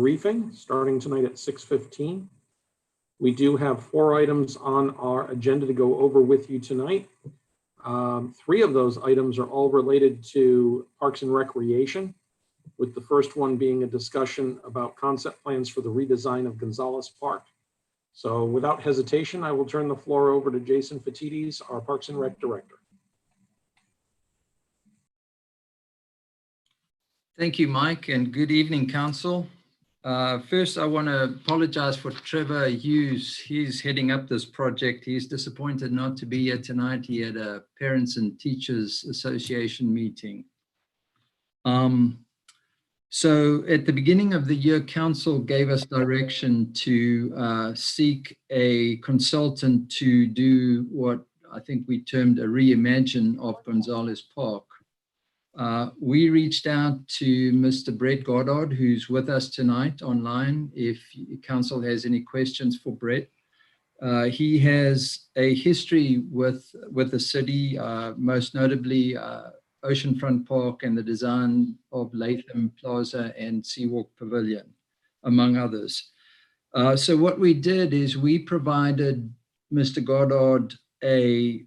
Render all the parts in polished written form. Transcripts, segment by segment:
briefing starting tonight at 6:15. We do have 4 items on our agenda to go over with you tonight. 3 of those items are all related to Parks and Recreation, with the first one being a discussion about concept plans for the redesign of Gonzalez Park. So without hesitation, I will turn the floor over to Jason Fatides, our Parks and Rec Director. Thank you, Mike, and good evening, Council. First, I want to apologize for Trevor Hughes. He's heading up this project. He's disappointed not to be here tonight. He had a Parents and Teachers Association meeting. So at the beginning of the year, Council gave us direction to seek a consultant to do what I think we termed a reimagine of Gonzalez Park. We reached out to Mr. Brett Goddard, who's with us tonight online, if Council has any questions for Brett. He has a history with the city, most notably Oceanfront Park and the design of Latham Plaza and Seawalk Pavilion, among others. So what we did is we provided Mr. Goddard a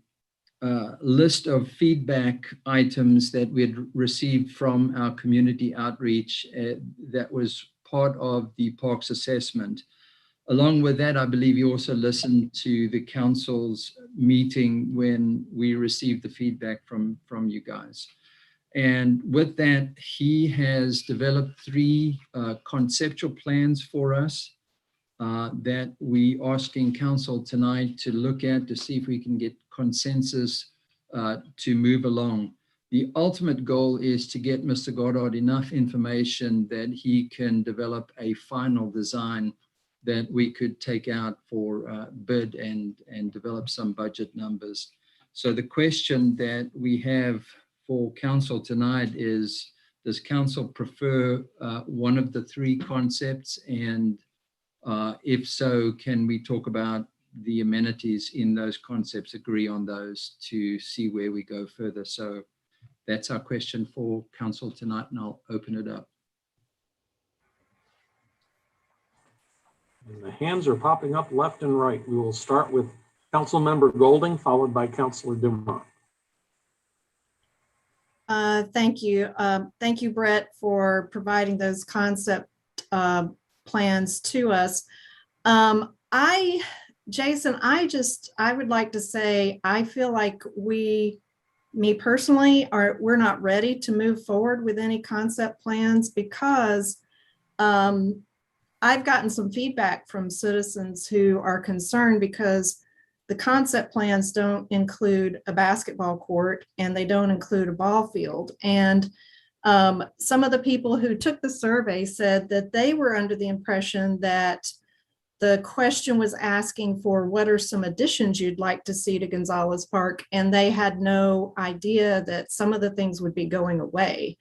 list of feedback items that we had received from our community outreach that was part of the parks assessment. Along with that, I believe you also listened to the council's meeting when we received the feedback from you guys. And with that, he has developed 3 conceptual plans for us that we asking council tonight to look at to see if we can get consensus to move along. The ultimate goal is to get Mr. Goddard enough information that he can develop a final design that we could take out for bid and develop some budget numbers. So the question that we have for council tonight is, does council prefer one of the 3 concepts? And if so, can we talk about the amenities in those concepts, agree on those to see where we go further? So that's our question for council tonight, and I'll open it up. And the hands are popping up left and right. We will start with Councilmember Golding, followed by Councilor Dumont. Thank you. Thank you, Brett, for providing those concept plans to us. Jason, I would like to say, I feel like me personally, we're not ready to move forward with any concept plans because I've gotten some feedback from citizens who are concerned because the concept plans don't include a basketball court and they don't include a ball field. And some of the people who took the survey said that they were under the impression that the question was asking for what are some additions you'd like to see to Gonzalez Park, and they had no idea that some of the things would be going away.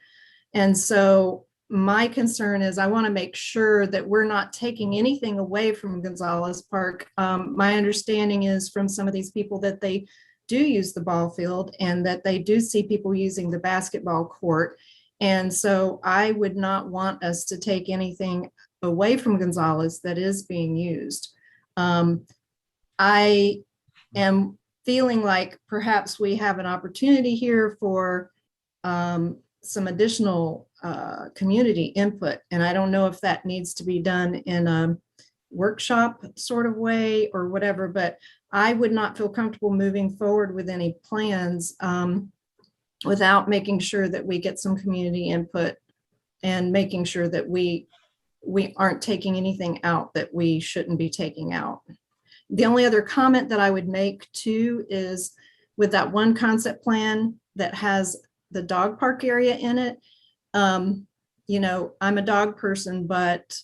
And so my concern is I want to make sure that we're not taking anything away from Gonzalez Park. My understanding is from some of these people that they do use the ball field and that they do see people using the basketball court. And so I would not want us to take anything away from Gonzalez that is being used. I am feeling like perhaps we have an opportunity here for some additional community input. And I don't know if that needs to be done in a workshop sort of way or whatever, but I would not feel comfortable moving forward with any plans without making sure that we get some community input and making sure that we aren't taking anything out that we shouldn't be taking out. The only other comment that I would make too is with that one concept plan that has the dog park area in it. You know, I'm a dog person, but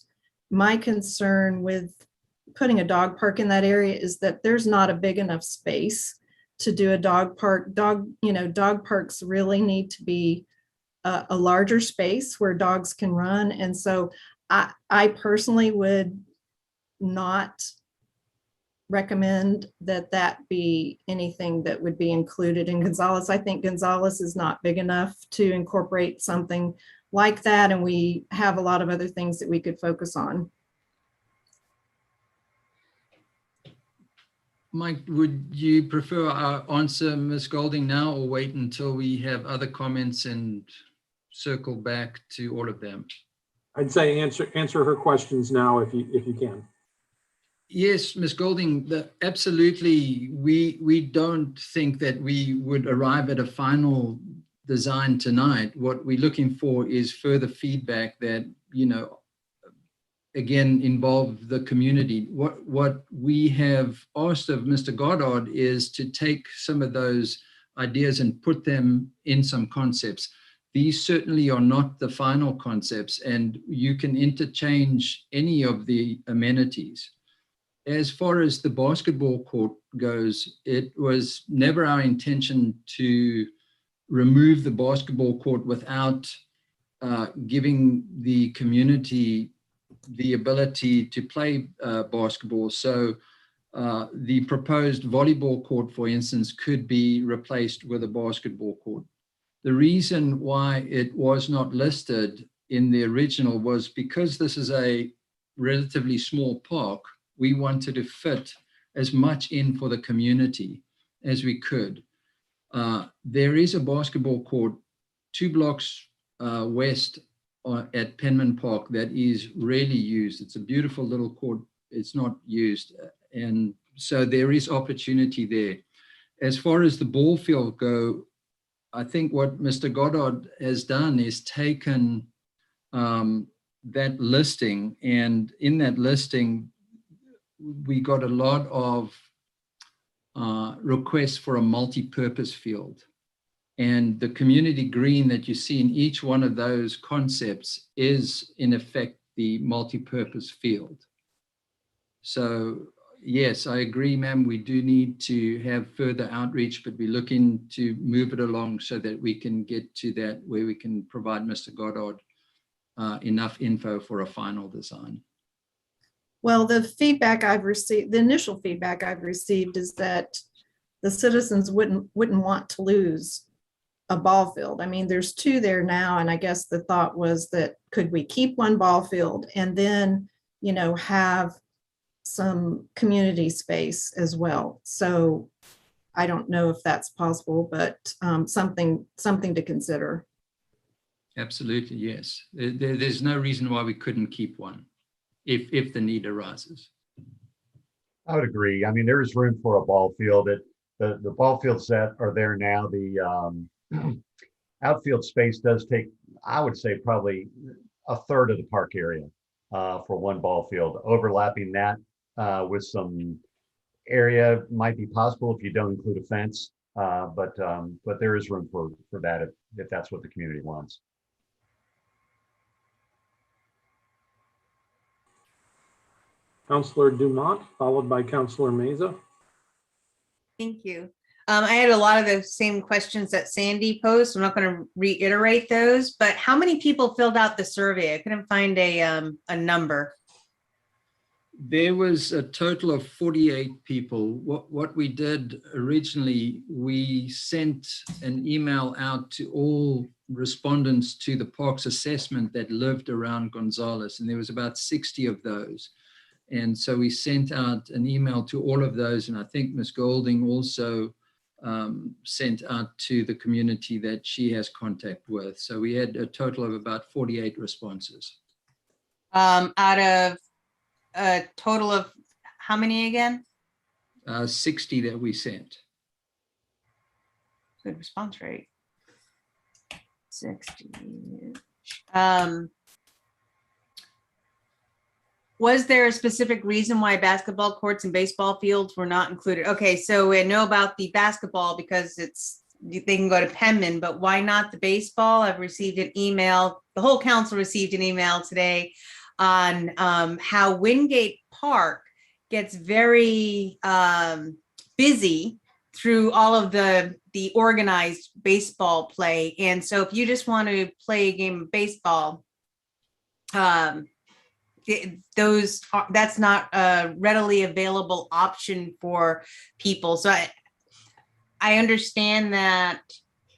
my concern with putting a dog park in that area is that there's not a big enough space to do a dog park. Dog parks really need to be a larger space where dogs can run. And so I personally would not recommend that be anything that would be included in Gonzalez. I think Gonzalez is not big enough to incorporate something like that, and we have a lot of other things that we could focus on. Mike, would you prefer our answer, Ms. Golding, now, or wait until we have other comments and circle back to all of them? I'd say answer her questions now if you can. Yes, Ms. Golding, absolutely. We don't think that we would arrive at a final design tonight. What we're looking for is further feedback that, again, involve the community. What we have asked of Mr. Goddard is to take some of those ideas and put them in some concepts. These certainly are not the final concepts, and you can interchange any of the amenities. As far as the basketball court goes, it was never our intention to remove the basketball court without giving the community the ability to play basketball. So the proposed volleyball court, for instance, could be replaced with a basketball court. The reason why it was not listed in the original was because this is a relatively small park. We wanted to fit as much in for the community as we could. There is a basketball court 2 blocks west at Penman Park that is rarely used. It's a beautiful little court. It's not used. And so there is opportunity there. As far as the ball field go, I think what Mr. Goddard has done is taken that listing, and in that listing, we got a lot of requests for a multi-purpose field. And the community green that you see in each one of those concepts is, in effect, the multi-purpose field. So, yes, I agree, ma'am. We do need to have further outreach, but we're looking to move it along so that we can get to that where we can provide Mr. Goddard enough info for a final design. Well, the feedback I've received, the initial feedback I've received is that the citizens wouldn't want to lose a ball field. I mean, there's 2 there now, and I guess the thought was that could we keep one ball field and then, have some community space as well. So I don't know if that's possible, but something to consider. Absolutely, yes. There's no reason why we couldn't keep one if the need arises. I would agree. I mean, there is room for a ball field. The ball fields that are there now, the outfield space does take, I would say, probably a third of the park area for one ball field. Overlapping that with some area might be possible if you don't include a fence, but there is room for that if that's what the community wants. Councilor Dumont, followed by Councilor Meza. Thank you. I had a lot of the same questions that Sandy posed. I'm not going to reiterate those, but how many people filled out the survey? I couldn't find a number. There was a total of 48 people. What we did originally, we sent an email out to all respondents to the parks assessment that lived around Gonzales, and there was about 60 of those. And so we sent out an email to all of those, and I think Ms. Golding also sent out to the community that she has contact with. So we had a total of about 48 responses. Out of a total of how many again? 60 that we sent. Good response rate. 60. Was there a specific reason why basketball courts and baseball fields were not included? Okay, so we know about the basketball because they can go to Penman, but why not the baseball? I've received an email, the whole council received an email today on how Wingate Park gets very busy through all of the organized baseball play. And so if you just want to play a game of baseball, that's not a readily available option for people. So I understand that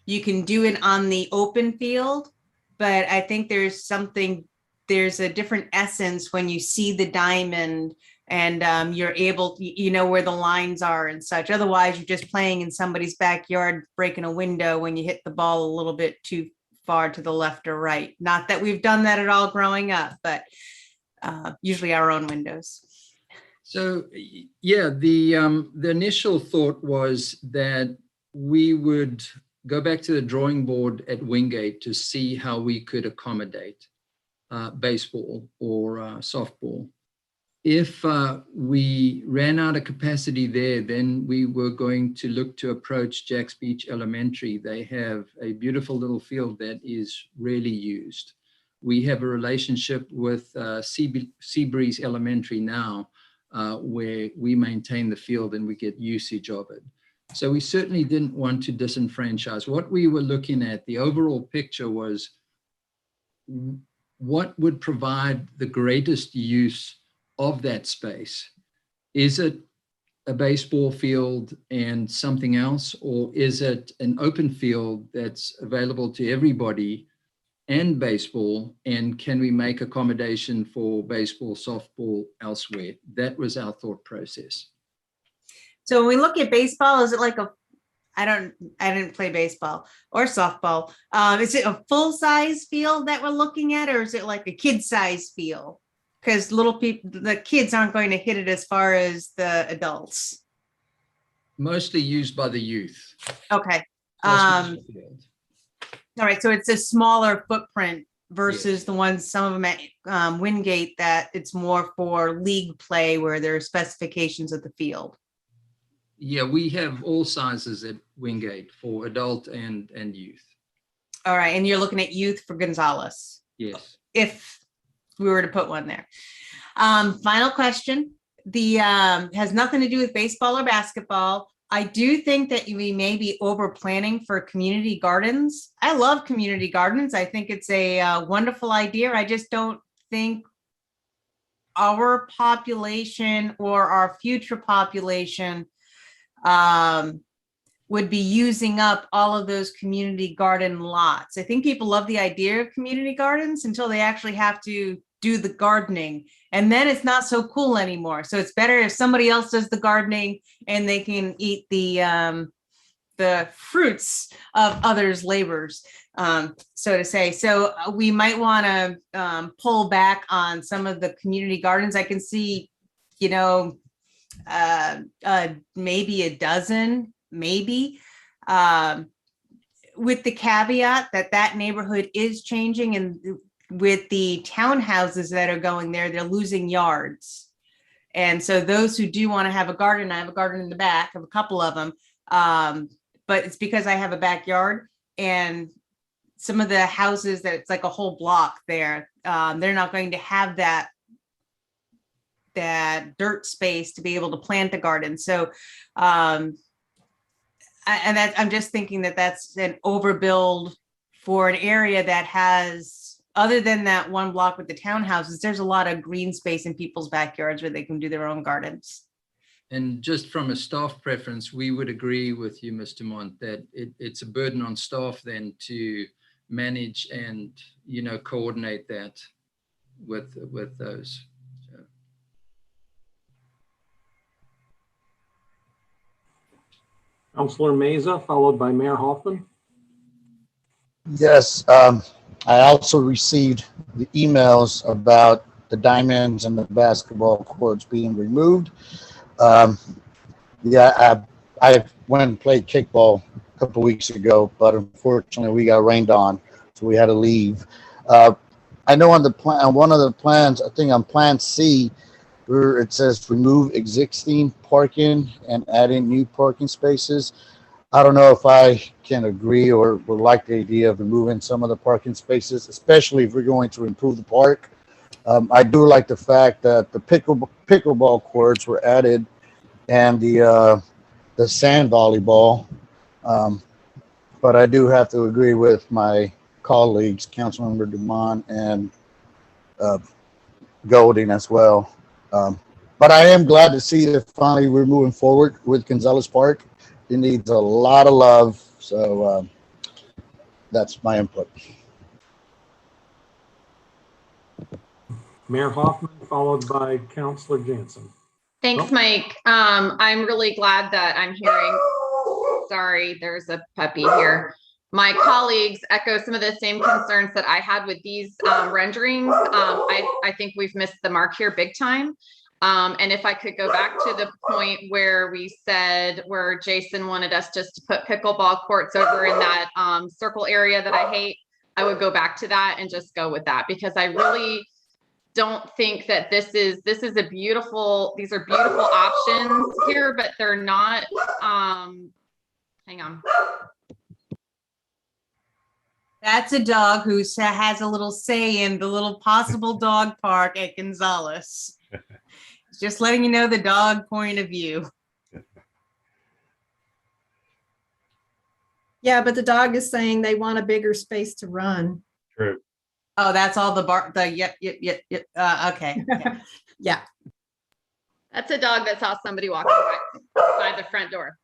you can do it on the open field, but I think there's a different essence when you see the diamond and you're able, you know, where the lines are and such. Otherwise, you're just playing in somebody's backyard, breaking a window when you hit the ball a little bit too far to the left or right. Not that we've done that at all growing up, but usually our own windows. So yeah, the initial thought was that we would go back to the drawing board at Wingate to see how we could accommodate baseball or softball. If we ran out of capacity there, then we were going to look to approach Jacks Beach Elementary. They have a beautiful little field that is rarely used. We have a relationship with Seabreeze Elementary now, where we maintain the field and we get usage of it. So we certainly didn't want to disenfranchise. What we were looking at, the overall picture was what would provide the greatest use of that space. Is it a baseball field and something else, or is it an open field that's available to everybody and baseball, and can we make accommodation for baseball, softball elsewhere? That was our thought process. So when we look at baseball, is it like I didn't play baseball or softball. Is it a full size field that we're looking at, or is it like a kid size field? Because the kids aren't going to hit it as far as the adults. Mostly used by the youth. Okay. All right. So it's a smaller footprint versus the ones, some of them at Wingate, that it's more for league play where there are specifications of the field. Yeah, we have all sizes at Wingate for adult and youth. All right. And you're looking at youth for Gonzalez. Yes. If we were to put one there. Final question. Has nothing to do with baseball or basketball. I do think that we may be over planning for community gardens. I love community gardens. I think it's a wonderful idea. I just don't think our population or our future population would be using up all of those community garden lots. I think people love the idea of community gardens until they actually have to do the gardening, and then it's not so cool anymore. So it's better if somebody else does the gardening and they can eat the fruits of others' labors, so to say. So we might want to pull back on some of the community gardens. I can see, you know, maybe a dozen, maybe, with the caveat that neighborhood is changing, and with the townhouses that are going there, they're losing yards. And so those who do want to have a garden, I have a garden in the back, I have a couple of them, but it's because I have a backyard, and some of the houses that it's like a whole block there, they're not going to have that dirt space to be able to plant a garden. So I'm just thinking that that's an overbuild for an area that has, other than that one block with the townhouses, there's a lot of green space in people's backyards where they can do their own gardens. And just from a staff preference, we would agree with you, Mr. Mont, that it's a burden on staff then to manage and, you know, coordinate that with those. So. Councilor Meza, followed by Mayor Hoffman. Yes, I also received the emails about the diamonds and the basketball courts being removed. Yeah, I went and played kickball a couple weeks ago, but unfortunately we got rained on, so we had to leave. I know on the plan, on one of the plans, I think on Plan C, where it says remove existing parking and add in new parking spaces. I don't know if I can agree or would like the idea of removing some of the parking spaces, especially if we're going to improve the park. I do like the fact that the pickleball courts were added and the sand volleyball. But I do have to agree with my colleagues, Councilmember Dumont and Golding as well. But I am glad to see that finally we're moving forward with Gonzalez Park. It needs a lot of love, so that's my input. Mayor Hoffman, followed by Counselor Jansen. Thanks, Oh. Mike. I'm really glad that I'm hearing, sorry, there's a puppy here. My colleagues echo some of the same concerns that I had with these renderings. I think we've missed the mark here big time. And if I could go back to the point where we said, where Jason wanted us just to put pickleball courts over in that circle area that I hate, I would go back to that and just go with that, because I really don't think that this is a beautiful, these are beautiful options here, but they're not, hang on. That's a dog who has a little say in the little possible dog park at Gonzales. Just letting you know the dog point of view. Yeah, but the dog is saying they want a bigger space to run. True. Oh, that's all yep. Okay. Yeah. That's a dog that saw somebody walking by the front door.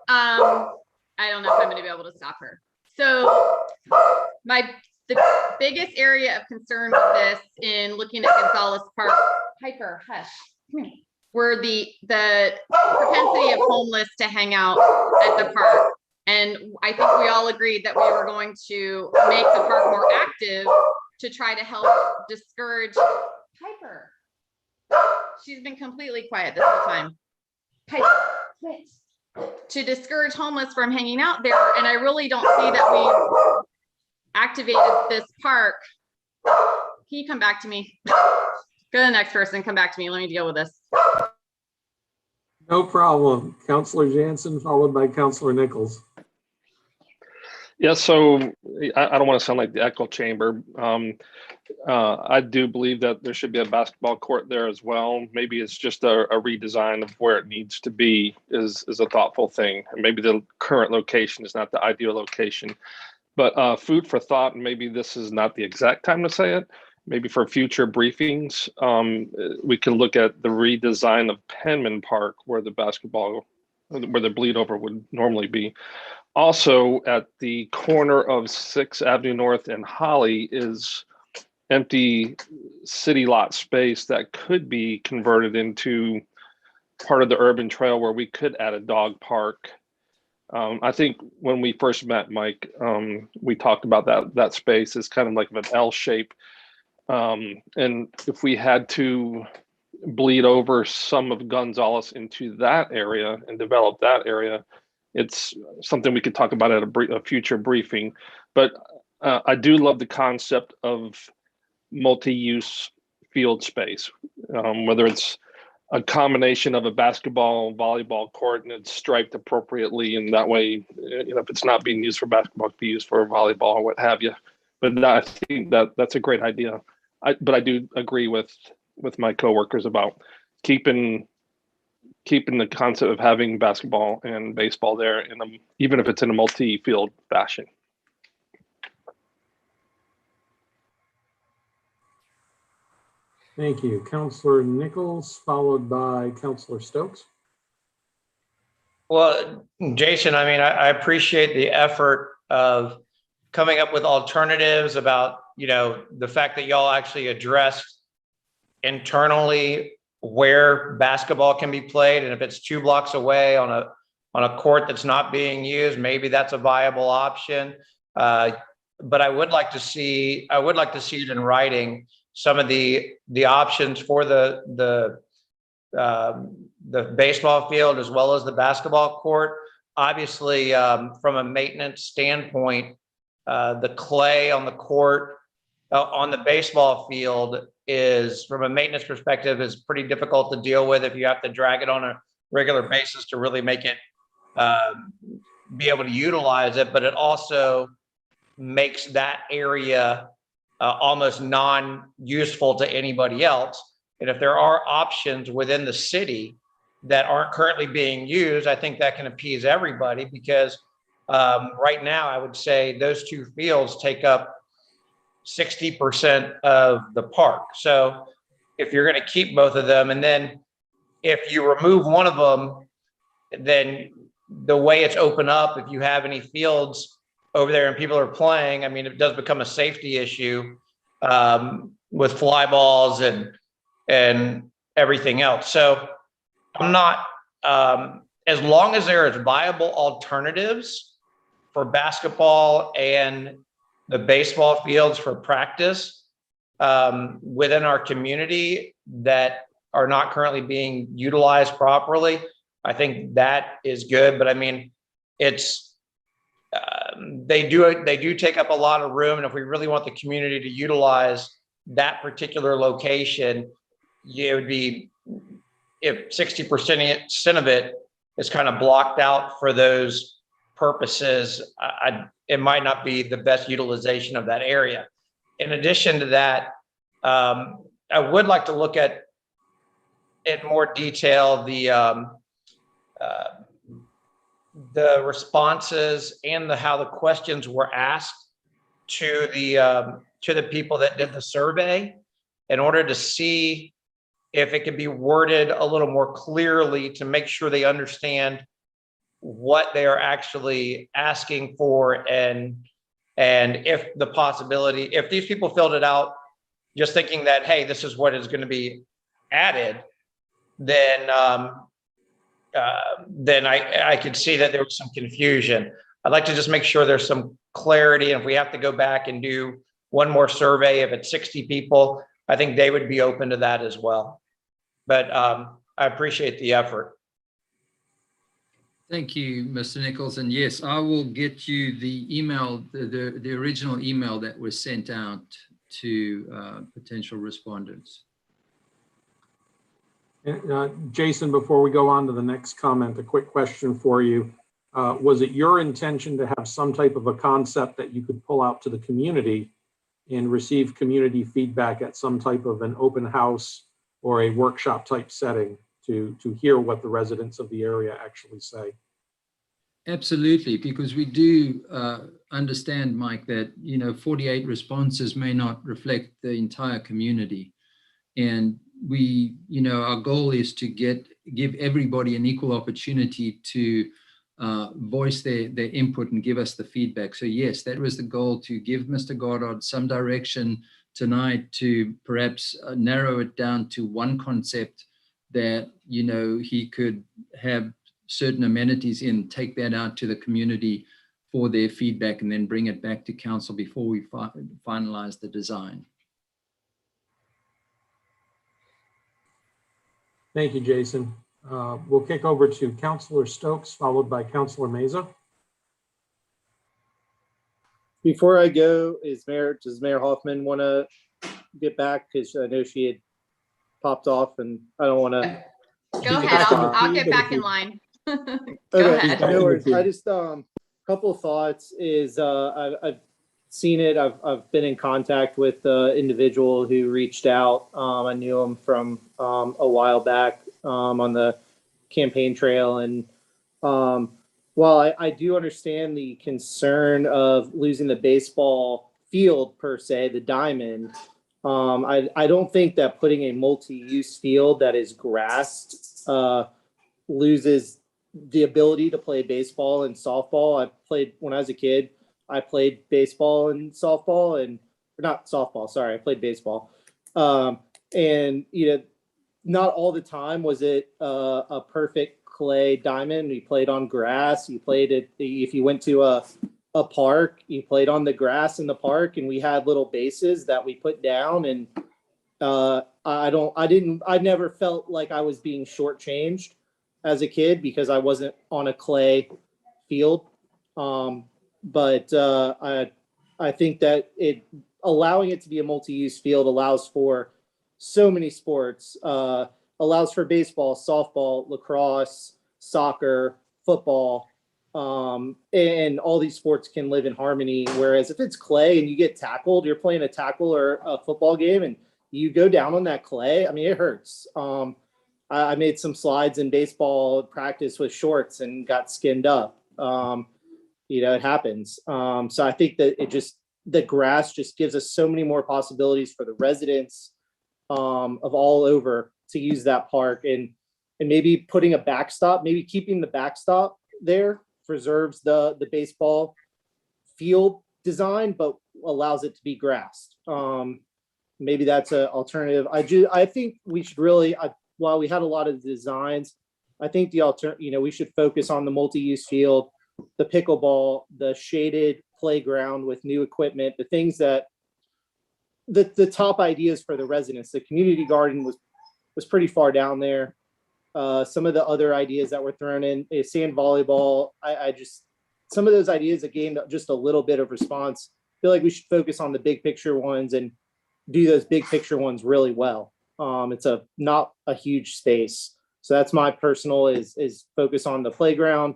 I don't know if I'm going to be able to stop her. So the biggest area of concern with this in looking at Gonzales Park, Piper, hush, come here, were the propensity of homeless to hang out at the park. And I think we all agreed that we were going to make the park more active to try to help discourage Piper. She's been completely quiet this whole time. Piper, quit. To discourage homeless from hanging out there. And I really don't see that we activated this park. Can you come back to me? Go to the next person, come back to me. Let me deal with this. No problem. Counselor Jansen, followed by Counselor Nichols. Yeah, so I don't want to sound like the echo chamber. I do believe that there should be a basketball court there as well. Maybe it's just a redesign of where it needs to be is a thoughtful thing. And maybe the current location is not the ideal location. But food for thought, and maybe this is not the exact time to say it, maybe for future briefings, we can look at the redesign of Penman Park where the bleed over would normally be. Also, at the corner of 6th Avenue North and Holly is empty city lot space that could be converted into part of the urban trail where we could add a dog park. I think when we first met, Mike, we talked about that space is kind of like an L shape. And if we had to bleed over some of Gonzales into that area and develop that area, it's something we could talk about at a future briefing. But I do love the concept of multi-use field space, whether it's a combination of a basketball, volleyball court, and it's striped appropriately, and that way, if it's not being used for basketball, it can be used for volleyball or what have you. But I think that's a great idea. But I do agree with my coworkers about keeping the concept of having basketball and baseball there, even if it's in a multi-field fashion. Thank you. Counselor Nichols, followed by Counselor Stokes. Well, Jason, I mean, I appreciate the effort of coming up with alternatives about, the fact that y'all actually addressed internally where basketball can be played. And if it's 2 blocks away on a court that's not being used, maybe that's a viable option. But I would like to see it in writing, some of the options for the baseball field as well as the basketball court. Obviously, from a maintenance standpoint, the clay on the court, on the baseball field is, from a maintenance perspective, is pretty difficult to deal with if you have to drag it on a regular basis to really make it be able to utilize it. But it also makes that area almost non-useful to anybody else. And if there are options within the city that aren't currently being used, I think that can appease everybody, because right now I would say those 2 fields take up 60% of the park. So if you're going to keep both of them, and then if you remove one of them, then the way it's open up, if you have any fields over there and people are playing, I mean, it does become a safety issue. with fly balls and everything else. So I'm not, as long as there is viable alternatives for basketball and the baseball fields for practice within our community that are not currently being utilized properly, I think that is good. But I mean, it's they do take up a lot of room, and if we really want the community to utilize that particular location, it would be, if 60% of it is kind of blocked out for those purposes, it might not be the best utilization of that area. In addition to that, I would like to look at in more detail the responses and how the questions were asked to the people that did the survey, in order to see if it could be worded a little more clearly to make sure they understand what they are actually asking for, and if the possibility, if these people filled it out just thinking that, hey, this is what is going to be added, then I could see that there was some confusion. I'd like to just make sure there's some clarity, and if we have to go back and do one more survey, if it's 60 people, I think they would be open to that as well. But I appreciate the effort. Thank you, Mr. Nichols. And yes, I will get you the email, the original email that was sent out to potential respondents. Jason, before we go on to the next comment, a quick question for you. Was it your intention to have some type of a concept that you could pull out to the community and receive community feedback at some type of an open house or a workshop type setting to hear what the residents of the area actually say? Absolutely, because we do understand, Mike, that 48 responses may not reflect the entire community, and we, our goal is to give everybody an equal opportunity to voice their input and give us the feedback. So yes, that was the goal, to give Mr. Goddard some direction tonight to perhaps narrow it down to one concept that he could have certain amenities in, take that out to the community for their feedback, and then bring it back to council before we finalize the design. Thank you, Jason. We'll kick over to Councilor Stokes, followed by Councilor Meza. Before I go, does Mayor Hoffman want to get back? Because I know she had popped off, and I don't want to. Go ahead. I'll get back in line. Go ahead. No worries. I just couple of thoughts is I've seen it. I've been in contact with the individual who reached out. I knew him from a while back on the campaign trail, and while I do understand the concern of losing the baseball field per se, the diamond, I don't think that putting a multi-use field that is grassed loses the ability to play baseball and softball. I played when I was a kid. I played baseball and softball, and not softball. Sorry, I played baseball. And not all the time was it a perfect clay diamond. We played on grass. You played it. If you went to a park, you played on the grass in the park, and we had little bases that we put down. And I never felt like I was being shortchanged as a kid because I wasn't on a clay field. But I think that allowing it to be a multi-use field allows for so many sports, allows for baseball, softball, lacrosse, soccer, football, and all these sports can live in harmony. Whereas if it's clay and you get tackled, you're playing a tackle or a football game and you go down on that clay, I mean, it hurts. I made some slides in baseball practice with shorts and got skinned up. It happens. So I think that the grass just gives us so many more possibilities for the residents of all over to use that park, and maybe putting a backstop, maybe keeping the backstop there preserves the baseball field design, but allows it to be grassed. maybe that's an alternative. I think we should really, while we had a lot of designs, I think we should focus on the multi-use field, the pickleball, the shaded playground with new equipment, the things that the top ideas for the residents. The community garden was pretty far down there. Some of the other ideas that were thrown in, sand volleyball, some of those ideas that gained just a little bit of response. I feel like we should focus on the big picture ones and do those big picture ones really well. It's not a huge space. So that's my personal is focus on the playground,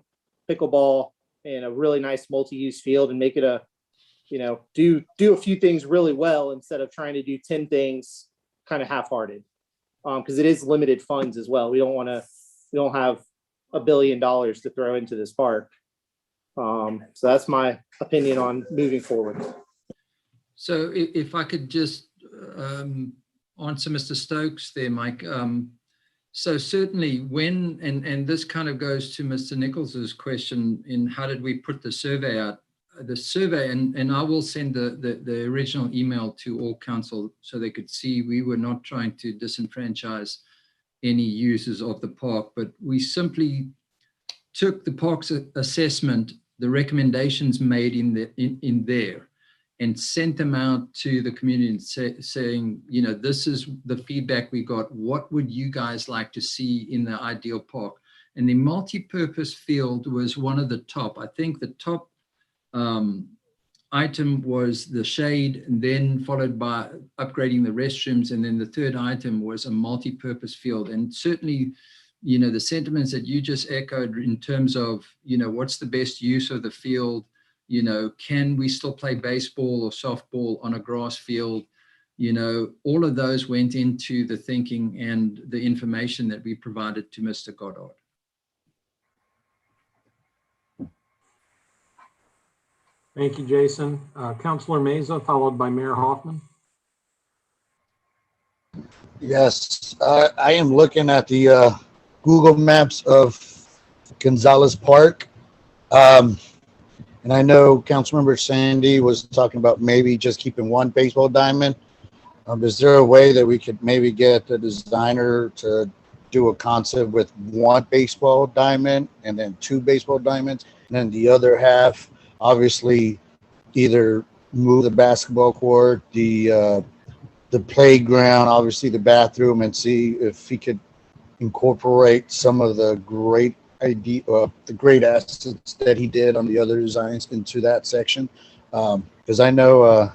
pickleball, and a really nice multi-use field, and make it do a few things really well instead of trying to do 10 things kind of half-hearted. Because it is limited funds as well. We don't have $1 billion to throw into this park. So that's my opinion on moving forward. So if I could just answer Mr. Stokes there, Mike. So certainly when, and this kind of goes to Mr. Nichols's question in how did we put the survey out? The survey, and I will send the original email to all council so they could see we were not trying to disenfranchise any users of the park, but we simply took the park's assessment, the recommendations made in there, and sent them out to the community and saying, this is the feedback we got. What would you guys like to see in the ideal park? And the multi-purpose field was one of the top. I think the top item was the shade, and then followed by upgrading the restrooms. And then the third item was a multi-purpose field. And certainly, the sentiments that you just echoed in terms of, what's the best use of the field? Can we still play baseball or softball on a grass field? All of those went into the thinking and the information that we provided to Mr. Goddard. Thank you, Jason. Councilor Meza, followed by Mayor Hoffman. Yes, I am looking at the Google Maps of Gonzalez Park. And I know Councilmember Sandy was talking about maybe just keeping one baseball diamond. Is there a way that we could maybe get the designer to do a concept with one baseball diamond and then two baseball diamonds, and then the other half, obviously, either move the basketball court, the playground, obviously the bathroom, and see if he could incorporate some of the great the great assets that he did on the other designs into that section. Because I know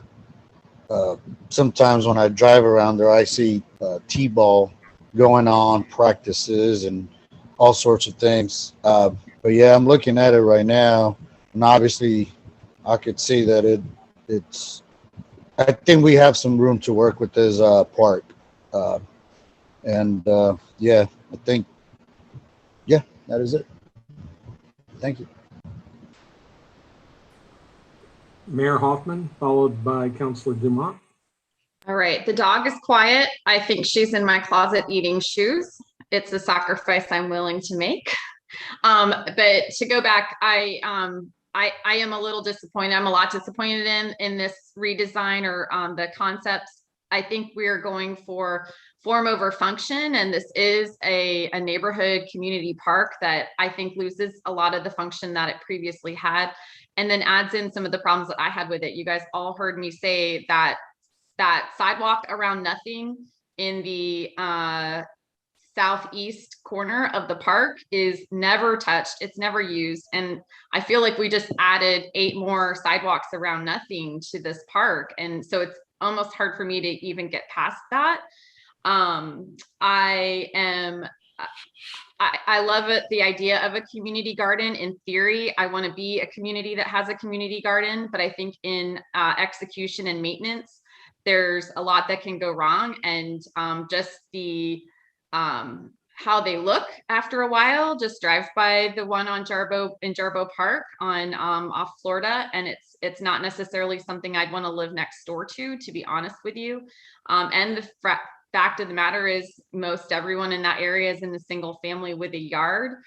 sometimes when I drive around there, I see T-ball going on, practices and all sorts of things. But yeah, I'm looking at it right now, and obviously I could see that I think we have some room to work with this park. Yeah, I think, yeah, that is it. Thank you. Mayor Hoffman, followed by Councilor Dumont. All right, the dog is quiet. I think she's in my closet eating shoes. It's a sacrifice I'm willing to make. But to go back, I am a little disappointed. I'm a lot disappointed in this redesign or the concepts. I think we're going for form over function, and this is a neighborhood community park that I think loses a lot of the function that it previously had, and then adds in some of the problems that I had with it. You guys all heard me say that sidewalk around nothing in the southeast corner of the park is never touched. It's never used. And I feel like we just added 8 more sidewalks around nothing to this park. And so it's almost hard for me to even get past that. I love it, the idea of a community garden. In theory, I want to be a community that has a community garden, but I think in execution and maintenance, there's a lot that can go wrong. And just the how they look after a while, just drive by the one on Jarboe Park on off Florida, and it's not necessarily something I'd want to live next door to be honest with you. And the fact of the matter is most everyone in that area is in a single family with a yard.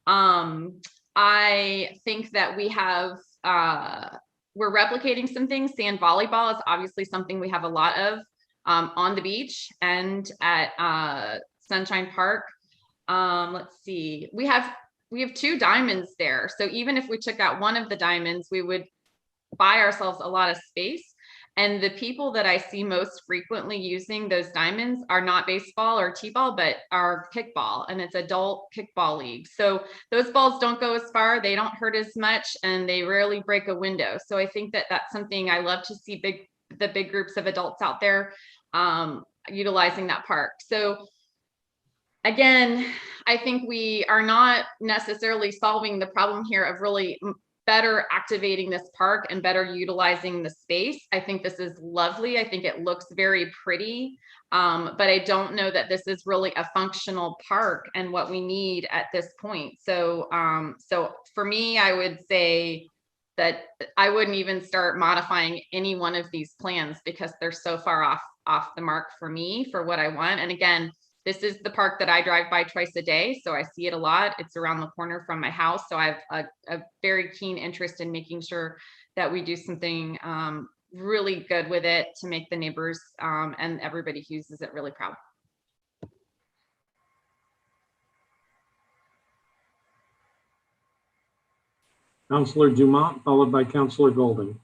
I think that we have we're replicating some things. Sand volleyball is obviously something we have a lot of. on the beach and at Sunshine Park. Let's see, we have 2 diamonds there. So even if we took out one of the diamonds, we would buy ourselves a lot of space. And the people that I see most frequently using those diamonds are not baseball or t-ball, but are kickball, and it's adult kickball league. So those balls don't go as far, they don't hurt as much, and they rarely break a window. So I think that that's something I love to see the big groups of adults out there utilizing that park. So again, I think we are not necessarily solving the problem here of really better activating this park and better utilizing the space. I think this is lovely. I think it looks very pretty, but I don't know that this is really a functional park and what we need at this point. So, so for me, I would say that I wouldn't even start modifying any one of these plans because they're so far off the mark for me for what I want. And again, this is the park that I drive by twice a day, so I see it a lot. It's around the corner from my house, so I have a very keen interest in making sure that we do something really good with it to make the neighbors and everybody who uses it really proud. Councillor Dumont, followed by Councillor Golding.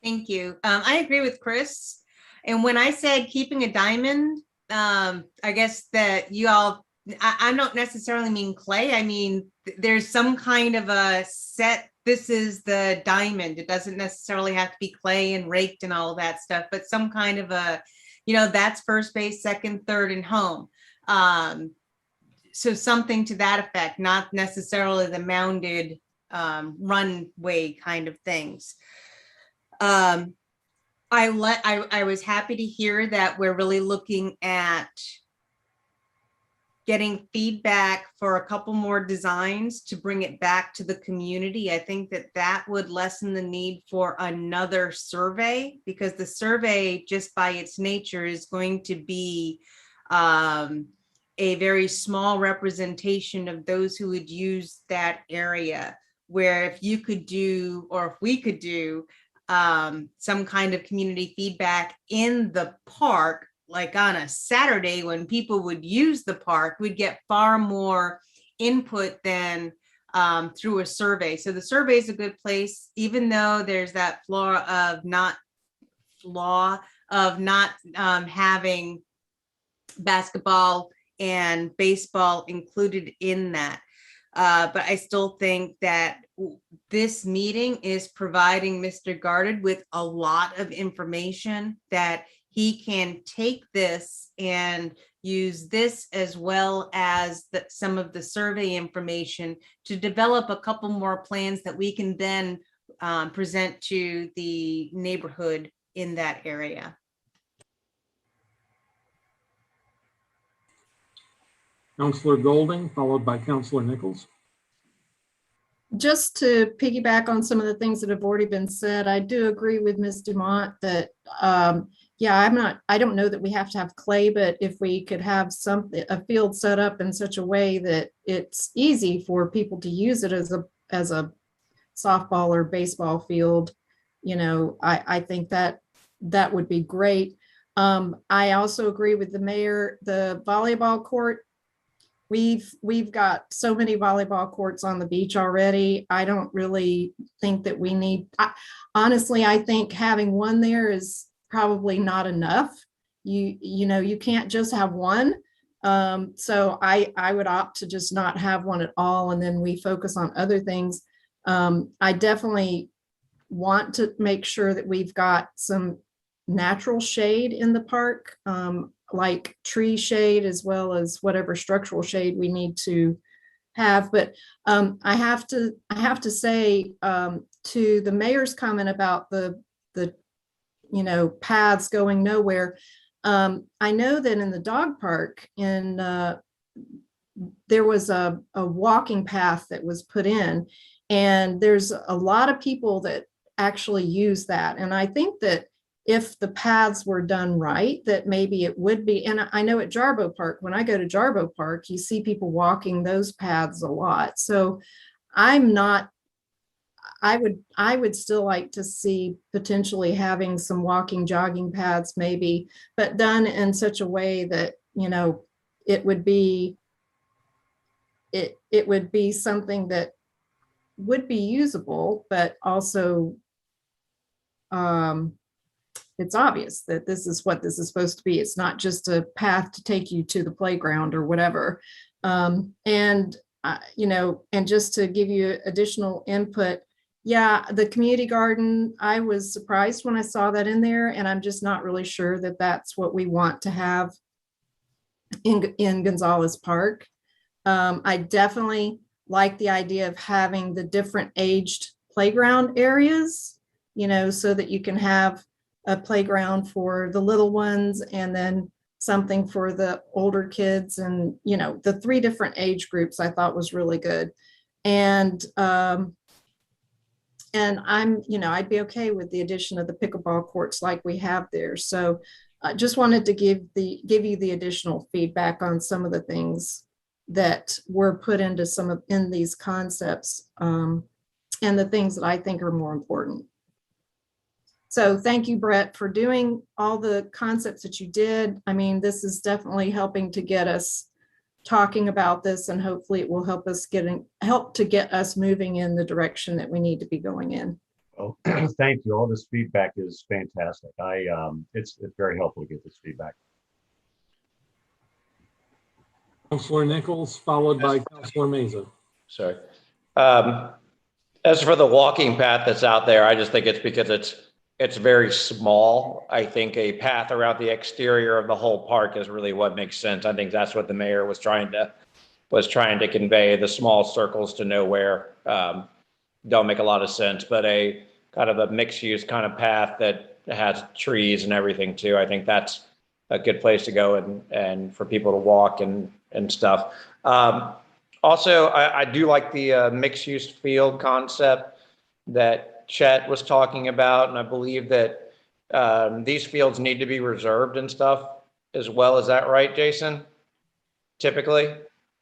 Thank you. I agree with Chris. And when I said keeping a diamond, I guess that you all, I don't necessarily mean clay. I mean, there's some kind of a set, this is the diamond. It doesn't necessarily have to be clay and raked and all of that stuff, but some kind of a, that's first base, second, third, and home. So something to that effect, not necessarily the mounded runway kind of things. I was happy to hear that we're really looking at getting feedback for a couple more designs to bring it back to the community. I think that would lessen the need for another survey, because the survey, just by its nature, is going to be a very small representation of those who would use that area. Where if you could do, or if we could do, some kind of community feedback in the park, like on a Saturday when people would use the park, we'd get far more input than through a survey. So the survey is a good place, even though there's that flaw of not having basketball and baseball included in that. But I still think that this meeting is providing Mr. Guarded with a lot of information that he can take this and use this as well as some of the survey information to develop a couple more plans that we can then present to the neighborhood in that area. Councillor Golding, followed by Councillor Nichols. Just to piggyback on some of the things that have already been said, I do agree with Ms. Dumont that, yeah, I don't know that we have to have clay, but if we could have a field set up in such a way that it's easy for people to use it as a softball or baseball field, I think that would be great. I also agree with the mayor, the volleyball court. We've got so many volleyball courts on the beach already. I don't really think that we need, honestly, I think having one there is probably not enough. You can't just have one. So I would opt to just not have one at all, and then we focus on other things. I definitely want to make sure that we've got some natural shade in the park, like tree shade, as well as whatever structural shade we need to have. But I have to say, to the mayor's comment about the paths going nowhere, I know that in the dog park there was a walking path that was put in, and there's a lot of people that actually use that. And I think that if the paths were done right, that maybe it would be. And I know at Jarbo Park, when I go to Jarbo Park, you see people walking those paths a lot. So I I would still like to see potentially having some walking, jogging paths maybe, but done in such a way that, you know, it would be something that would be usable, but also it's obvious that this is what this is supposed to be. It's not just a path to take you to the playground or whatever. You know, and just to give you additional input, yeah, the community garden, I was surprised when I saw that in there, and I'm just not really sure that that's what we want to have in Gonzalez Park. I definitely like the idea of having the different aged playground areas, you know, so that you can have a playground for the little ones and then something for the older kids. And, you know, the 3 different age groups I thought was really good. And I'm, you know, I'd be okay with the addition of the pickleball courts like we have there. So I just wanted to give you the additional feedback on some of the things that were put into in these concepts, and the things that I think are more important. So thank you, Brett, for doing all the concepts that you did. I mean, this is definitely helping to get us talking about this, and hopefully it will help to get us moving in the direction that we need to be going in. Oh, thank you. All this feedback is fantastic. It's very helpful to get this feedback. Counselor Nichols, followed by Counselor Meza. Sorry. As for the walking path that's out there, I just think it's because it's very small. I think a path around the exterior of the whole park is really what makes sense. I think that's what the mayor was trying to convey. The small circles to nowhere don't make a lot of sense, but a kind of a mixed use kind of path that has trees and everything too. I think that's a good place to go and for people to walk and stuff. Also, I do like the mixed use field concept that Chet was talking about. And I believe that these fields need to be reserved and stuff as well. Is that right, Jason? Typically,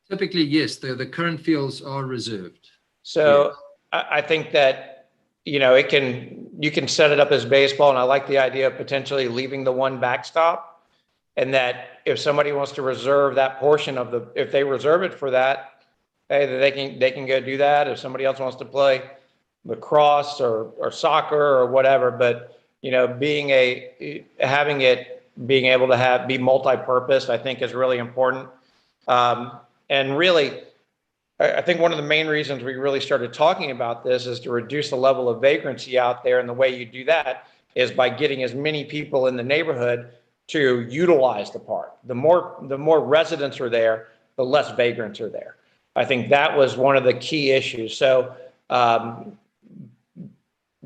yes. The current fields are reserved. So yes. I think that, you know, you can set it up as baseball. And I like the idea of potentially leaving the one backstop. And that if somebody wants to reserve that portion of if they reserve it for that, hey, they can go do that. If somebody else wants to play lacrosse or soccer or whatever, but you know, being able to be multi-purpose, I think is really important. And really, I think one of the main reasons we really started talking about this is to reduce the level of vagrancy out there. And the way you do that is by getting as many people in the neighborhood to utilize the park. The more residents are there, the less vagrants are there. I think that was one of the key issues. So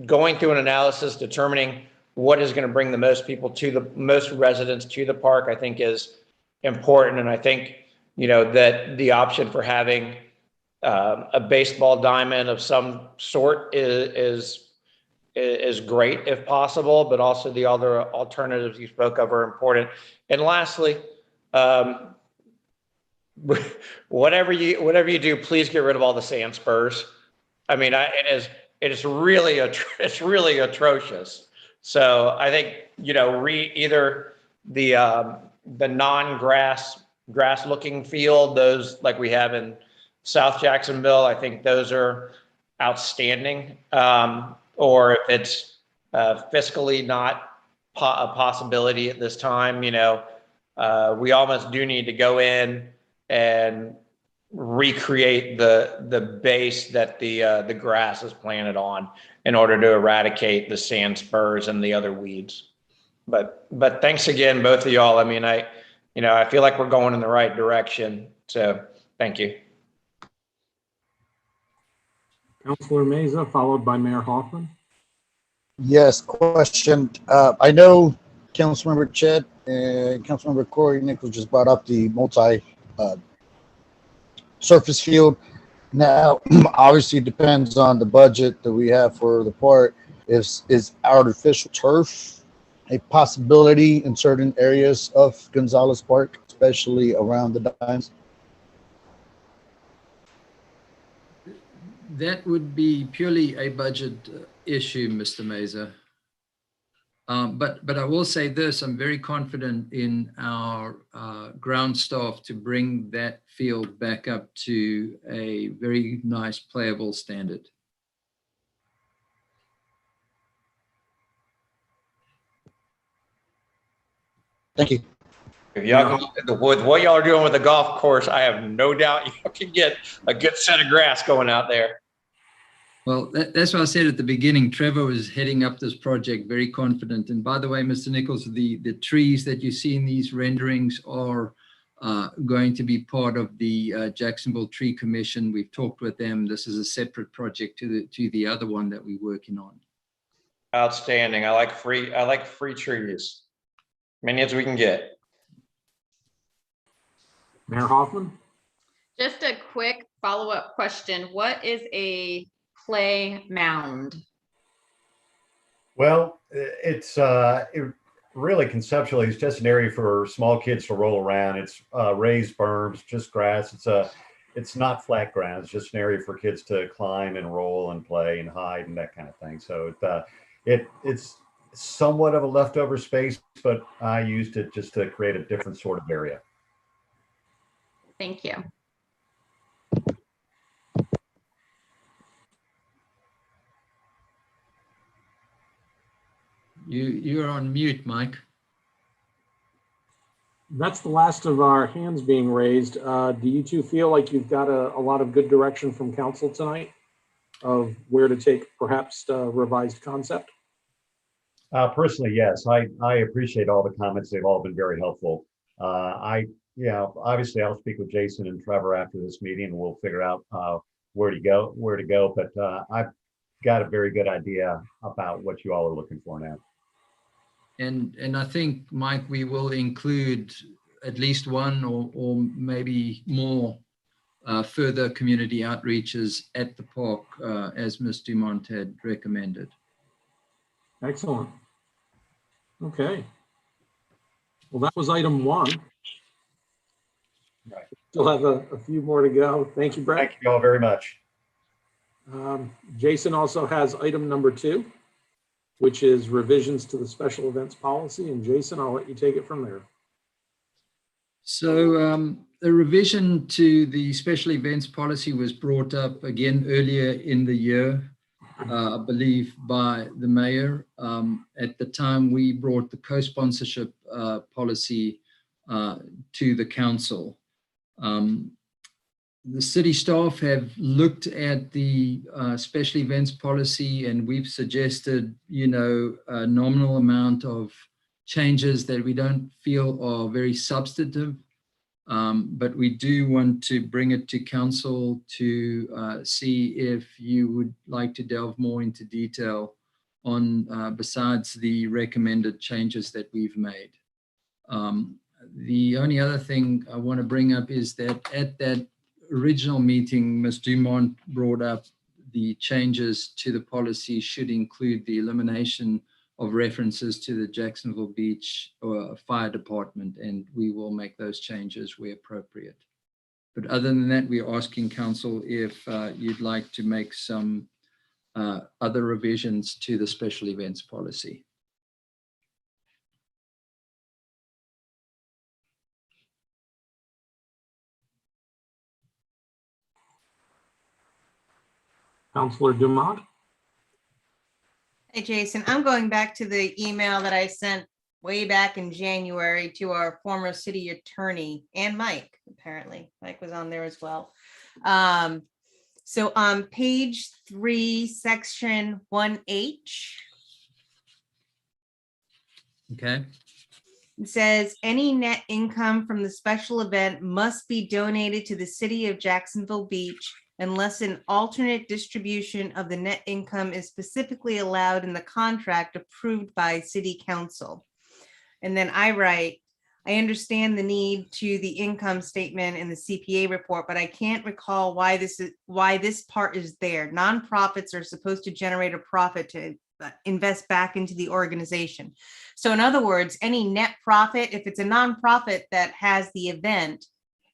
going through an analysis, determining what is going to bring the most people the most residents to the park, I think is important. And I think, you know, that the option for having a baseball diamond of some sort is great if possible, but also the other alternatives you spoke of are important. And lastly, whatever you do, please get rid of all the sand spurs. I mean, it is really atrocious. So I think, you know, either the non-grass looking field, those like we have in South Jacksonville, I think those are outstanding. Or if it's fiscally not a possibility at this time, you know, we almost do need to go in and recreate the base that the grass is planted on in order to eradicate the sand spurs and the other weeds. But thanks again, both of y'all. I mean, I feel like we're going in the right direction. So thank you. Councilor Meza, followed by Mayor Hoffman. Yes, question. I know Councilmember Chet and Councilmember Corey Nichols just brought up the surface field. Now, obviously, it depends on the budget that we have for the park. Is artificial turf a possibility in certain areas of Gonzalez Park, especially around the dimes? That would be purely a budget issue, Mr. Mazer. But I will say this, I'm very confident in our ground staff to bring that field back up to a very nice playable standard. Thank you. If y'all can, with what y'all are doing with the golf course, I have no doubt you can get a good set of grass going out there. Well, that's what I said at the beginning. Trevor was heading up this project, very confident. And by the way, Mr. Nichols, the trees that you see in these renderings are going to be part of the Jacksonville Tree Commission. We've talked with them. This is a separate project to the other one that we're working on. Outstanding. I like free trees. Many as we can get. Mayor Hoffman? Just a quick follow-up question. What is a clay mound? Well, it's really conceptually, it's just an area for small kids to roll around. It's raised berms, just grass. It's not flat ground. It's just an area for kids to climb and roll and play and hide and that kind of thing. So it's somewhat of a leftover space, but I used it just to create a different sort of area. Thank you. You're on mute, Mike. That's the last of our hands being raised. Do you two feel like you've got a lot of good direction from council tonight of where to take perhaps a revised concept? Personally, yes. I appreciate all the comments. They've all been very helpful. Obviously I'll speak with Jason and Trevor after this meeting and we'll figure out where to go. But I've got a very good idea about what you all are looking for now. And I think, Mike, we will include at least one or maybe more further community outreaches at the park, as Ms. Dumont had recommended. Excellent. Okay. Well, that was item 1. Right. Still have a few more to go. Thank you, Brett. Thank you all very much. Jason also has item number 2, which is revisions to the special events policy. And Jason, I'll let you take it from there. So the revision to the special events policy was brought up again earlier in the year, I believe by the mayor. At the time, we brought the co-sponsorship policy to the council. The city staff have looked at the special events policy, and we've suggested, a nominal amount of changes that we don't feel are very substantive, but we do want to bring it to council to see if you would like to delve more into detail on besides the recommended changes that we've made. The only other thing I want to bring up is that at that original meeting, Ms. Dumont brought up the changes to the policy should include the elimination of references to the Jacksonville Beach Fire Department, and we will make those changes where appropriate. But other than that, we're asking council if you'd like to make some other revisions to the special events policy. Councilor Dumont? Hey, Jason, I'm going back to the email that I sent way back in January to our former city attorney and Mike, apparently. Mike was on there as well. So on page 3, section 1H. Okay. It says any net income from the special event must be donated to the city of Jacksonville Beach unless an alternate distribution of the net income is specifically allowed in the contract approved by city council. And then I write, I understand the need to the income statement in the CPA report, but I can't recall why this part is there. Nonprofits are supposed to generate a profit to invest back into the organization. So in other words, any net profit, if it's a nonprofit that has the event,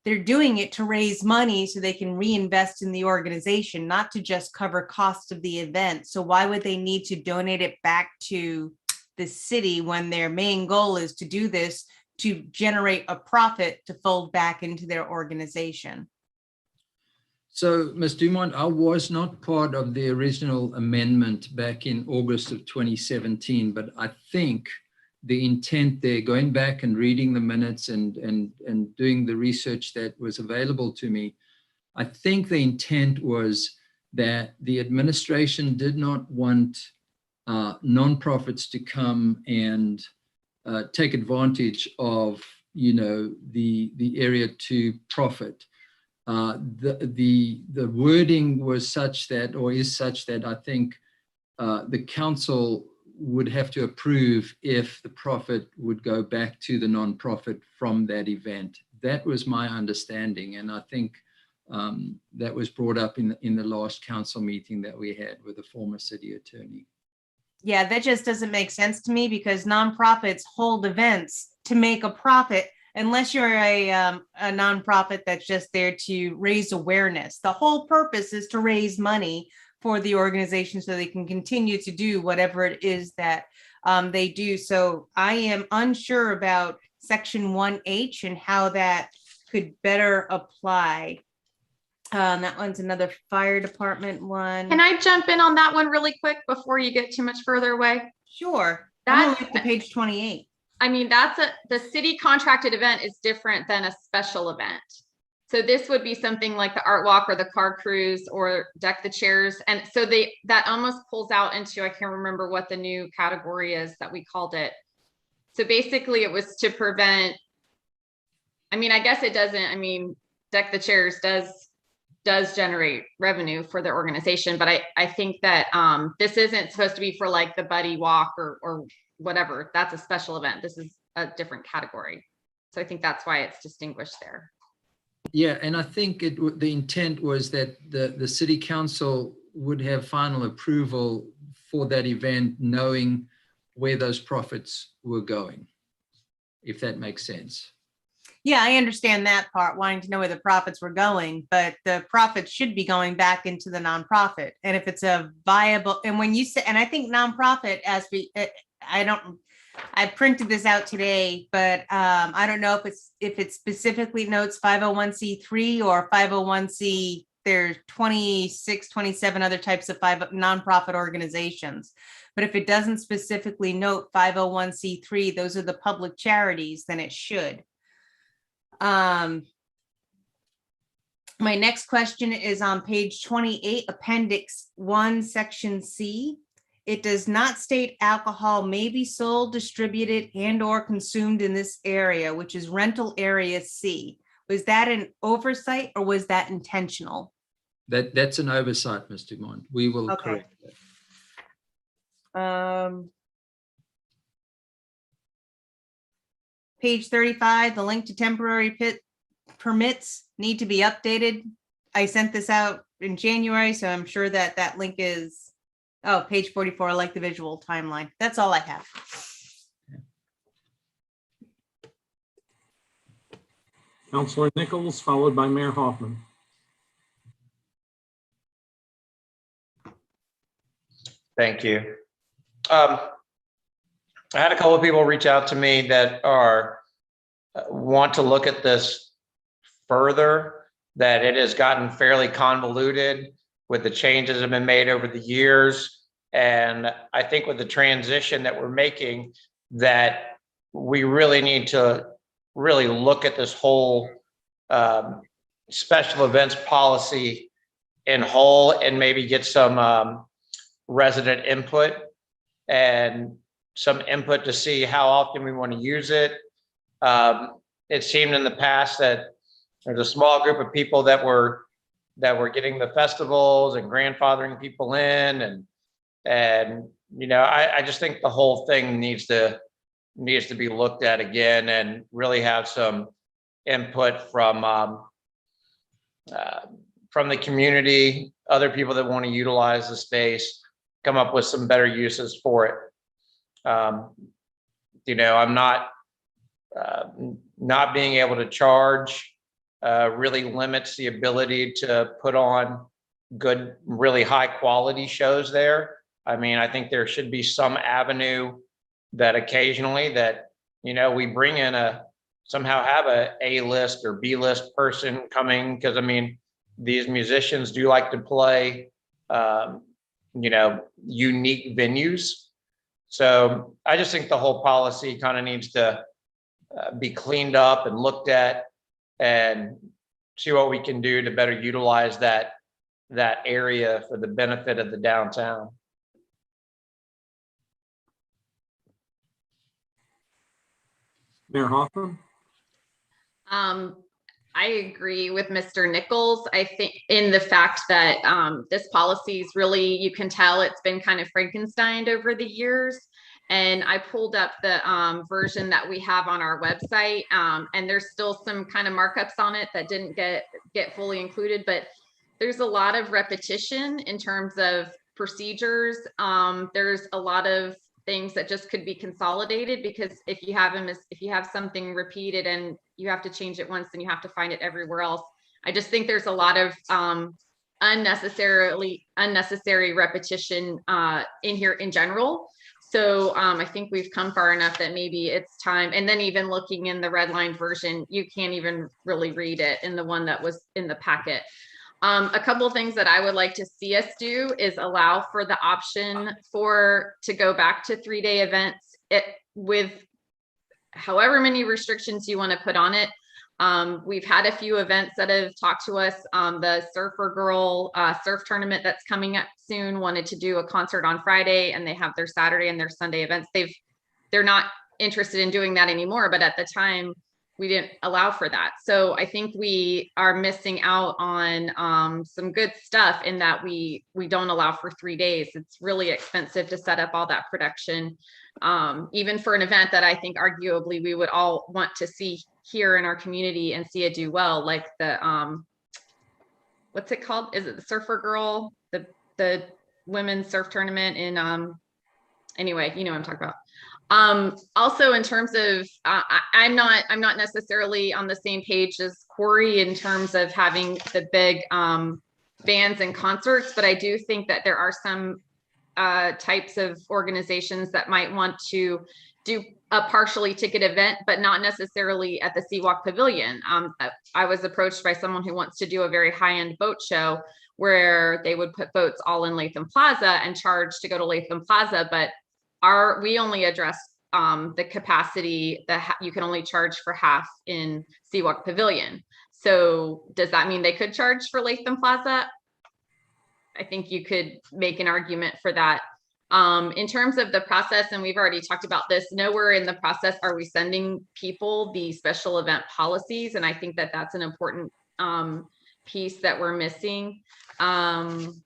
they're doing it to raise money so they can reinvest in the organization, not to just cover costs of the event. So why would they need to donate it back to the city when their main goal is to do this to generate a profit to fold back into their organization? So, Ms. Dumont, I was not part of the original amendment back in August of 2017, but I think the intent there, going back and reading the minutes and doing the research that was available to me, I think the intent was that the administration did not want nonprofits to come and take advantage of, the area to profit. The wording was such that, or is such that, I think the council would have to approve if the profit would go back to the nonprofit from that event. That was my understanding, and I think that was brought up in the last council meeting that we had with the former city attorney. Yeah, that just doesn't make sense to me, because nonprofits hold events to make a profit, unless you're a nonprofit that's just there to raise awareness. The whole purpose is to raise money for the organization so they can continue to do whatever it is that they do. So I am unsure about section 1H and how that could better apply. That one's another fire department one. Can I jump in on that one really quick before you get too much further away? Sure. I'm only up to page 28. I mean, the city contracted event is different than a special event. So this would be something like the art walk or the car cruise or deck the chairs. And so that almost pulls out into, I can't remember what the new category is that we called it. So basically it was to prevent, I mean, I guess it doesn't, I mean, deck the chairs does generate revenue for the organization, but I think that this isn't supposed to be for like the buddy walk or whatever. That's a special event. This is a different category. So I think that's why it's distinguished there. Yeah, and I think the intent was that the city council would have final approval for that event, knowing where those profits were going, if that makes sense. Yeah, I understand that part, wanting to know where the profits were going, but the profits should be going back into the nonprofit. And if it's a viable, and when you say, and I think nonprofit, I printed this out today, but I don't know if it specifically notes 501c3 or 501c. There's 26, 27 other types of nonprofit organizations. But if it doesn't specifically note 501c3, those are the public charities, then it should. My next question is on page 28, appendix 1, section C. It does not state alcohol may be sold, distributed, and or consumed in this area, which is rental area C. Was that an oversight or was that intentional? That's an oversight, Ms. Dumont. We will Okay. correct that. Page 35, the link to temporary pit permits need to be updated. I sent this out in January, so I'm sure that link is, page 44, I like the visual timeline. That's all I have. Councilor Nichols, followed by Mayor Hoffman. Thank you. I had a couple of people reach out to me that want to look at this further, that it has gotten fairly convoluted with the changes that have been made over the years. And I think with the transition that we're making, that we really need to really look at this whole special events policy in whole and maybe get some resident input and some input to see how often we want to use it. It seemed in the past that there's a small group of people that were getting the festivals and grandfathering people in, and I just think the whole thing needs to be looked at again and really have some input from the community, other people that want to utilize the space, come up with some better uses for it. I'm not being able to charge really limits the ability to put on good, really high quality shows there. I mean, I think there should be some avenue that occasionally that, we bring in somehow have a A-list or B-list person coming, because I mean, these musicians do like to play, unique venues. So I just think the whole policy kind of needs to be cleaned up and looked at and see what we can do to better utilize that area for the benefit of the downtown. Mayor Hoffman? I agree with Mr. Nichols. I think in the fact that this policy is really, you can tell it's been kind of Frankensteined over the years. And I pulled up the version that we have on our website, and there's still some kind of markups on it that didn't get fully included, but there's a lot of repetition in terms of procedures. There's a lot of things that just could be consolidated, because if you have something repeated and you have to change it once, then you have to find it everywhere else. I just think there's a lot of unnecessary repetition in here in general. So I think we've come far enough that maybe it's time. And then even looking in the red line version, you can't even really read it in the one that was in the packet. A couple of things that I would like to see us do is allow for the option to go back to 3-day events with however many restrictions you want to put on it. We've had a few events that have talked to us. The Surfer Girl surf tournament that's coming up soon wanted to do a concert on Friday, and they have their Saturday and their Sunday events. They're not interested in doing that anymore, but at the time we didn't allow for that. So I think we are missing out on some good stuff in that we don't allow for 3 days. It's really expensive to set up all that production, even for an event that I think arguably we would all want to see here in our community and see it do well, like the what's it called? Is it the Surfer Girl, the women's surf tournament in anyway, you know what I'm talking about. Also in terms of I'm not necessarily on the same page as Corey in terms of having the big bands and concerts, but I do think that there are some types of organizations that might want to do a partially ticket event, but not necessarily at the Seawalk Pavilion. I was approached by someone who wants to do a very high-end boat show where they would put boats all in Latham Plaza and charge to go to Latham Plaza, but we only address the capacity that you can only charge for half in Seawalk Pavilion. So does that mean they could charge for Latham Plaza? I think you could make an argument for that. In terms of the process, and we've already talked about this, nowhere in the process are we sending people the special event policies. And I think that that's an important piece that we're missing. Something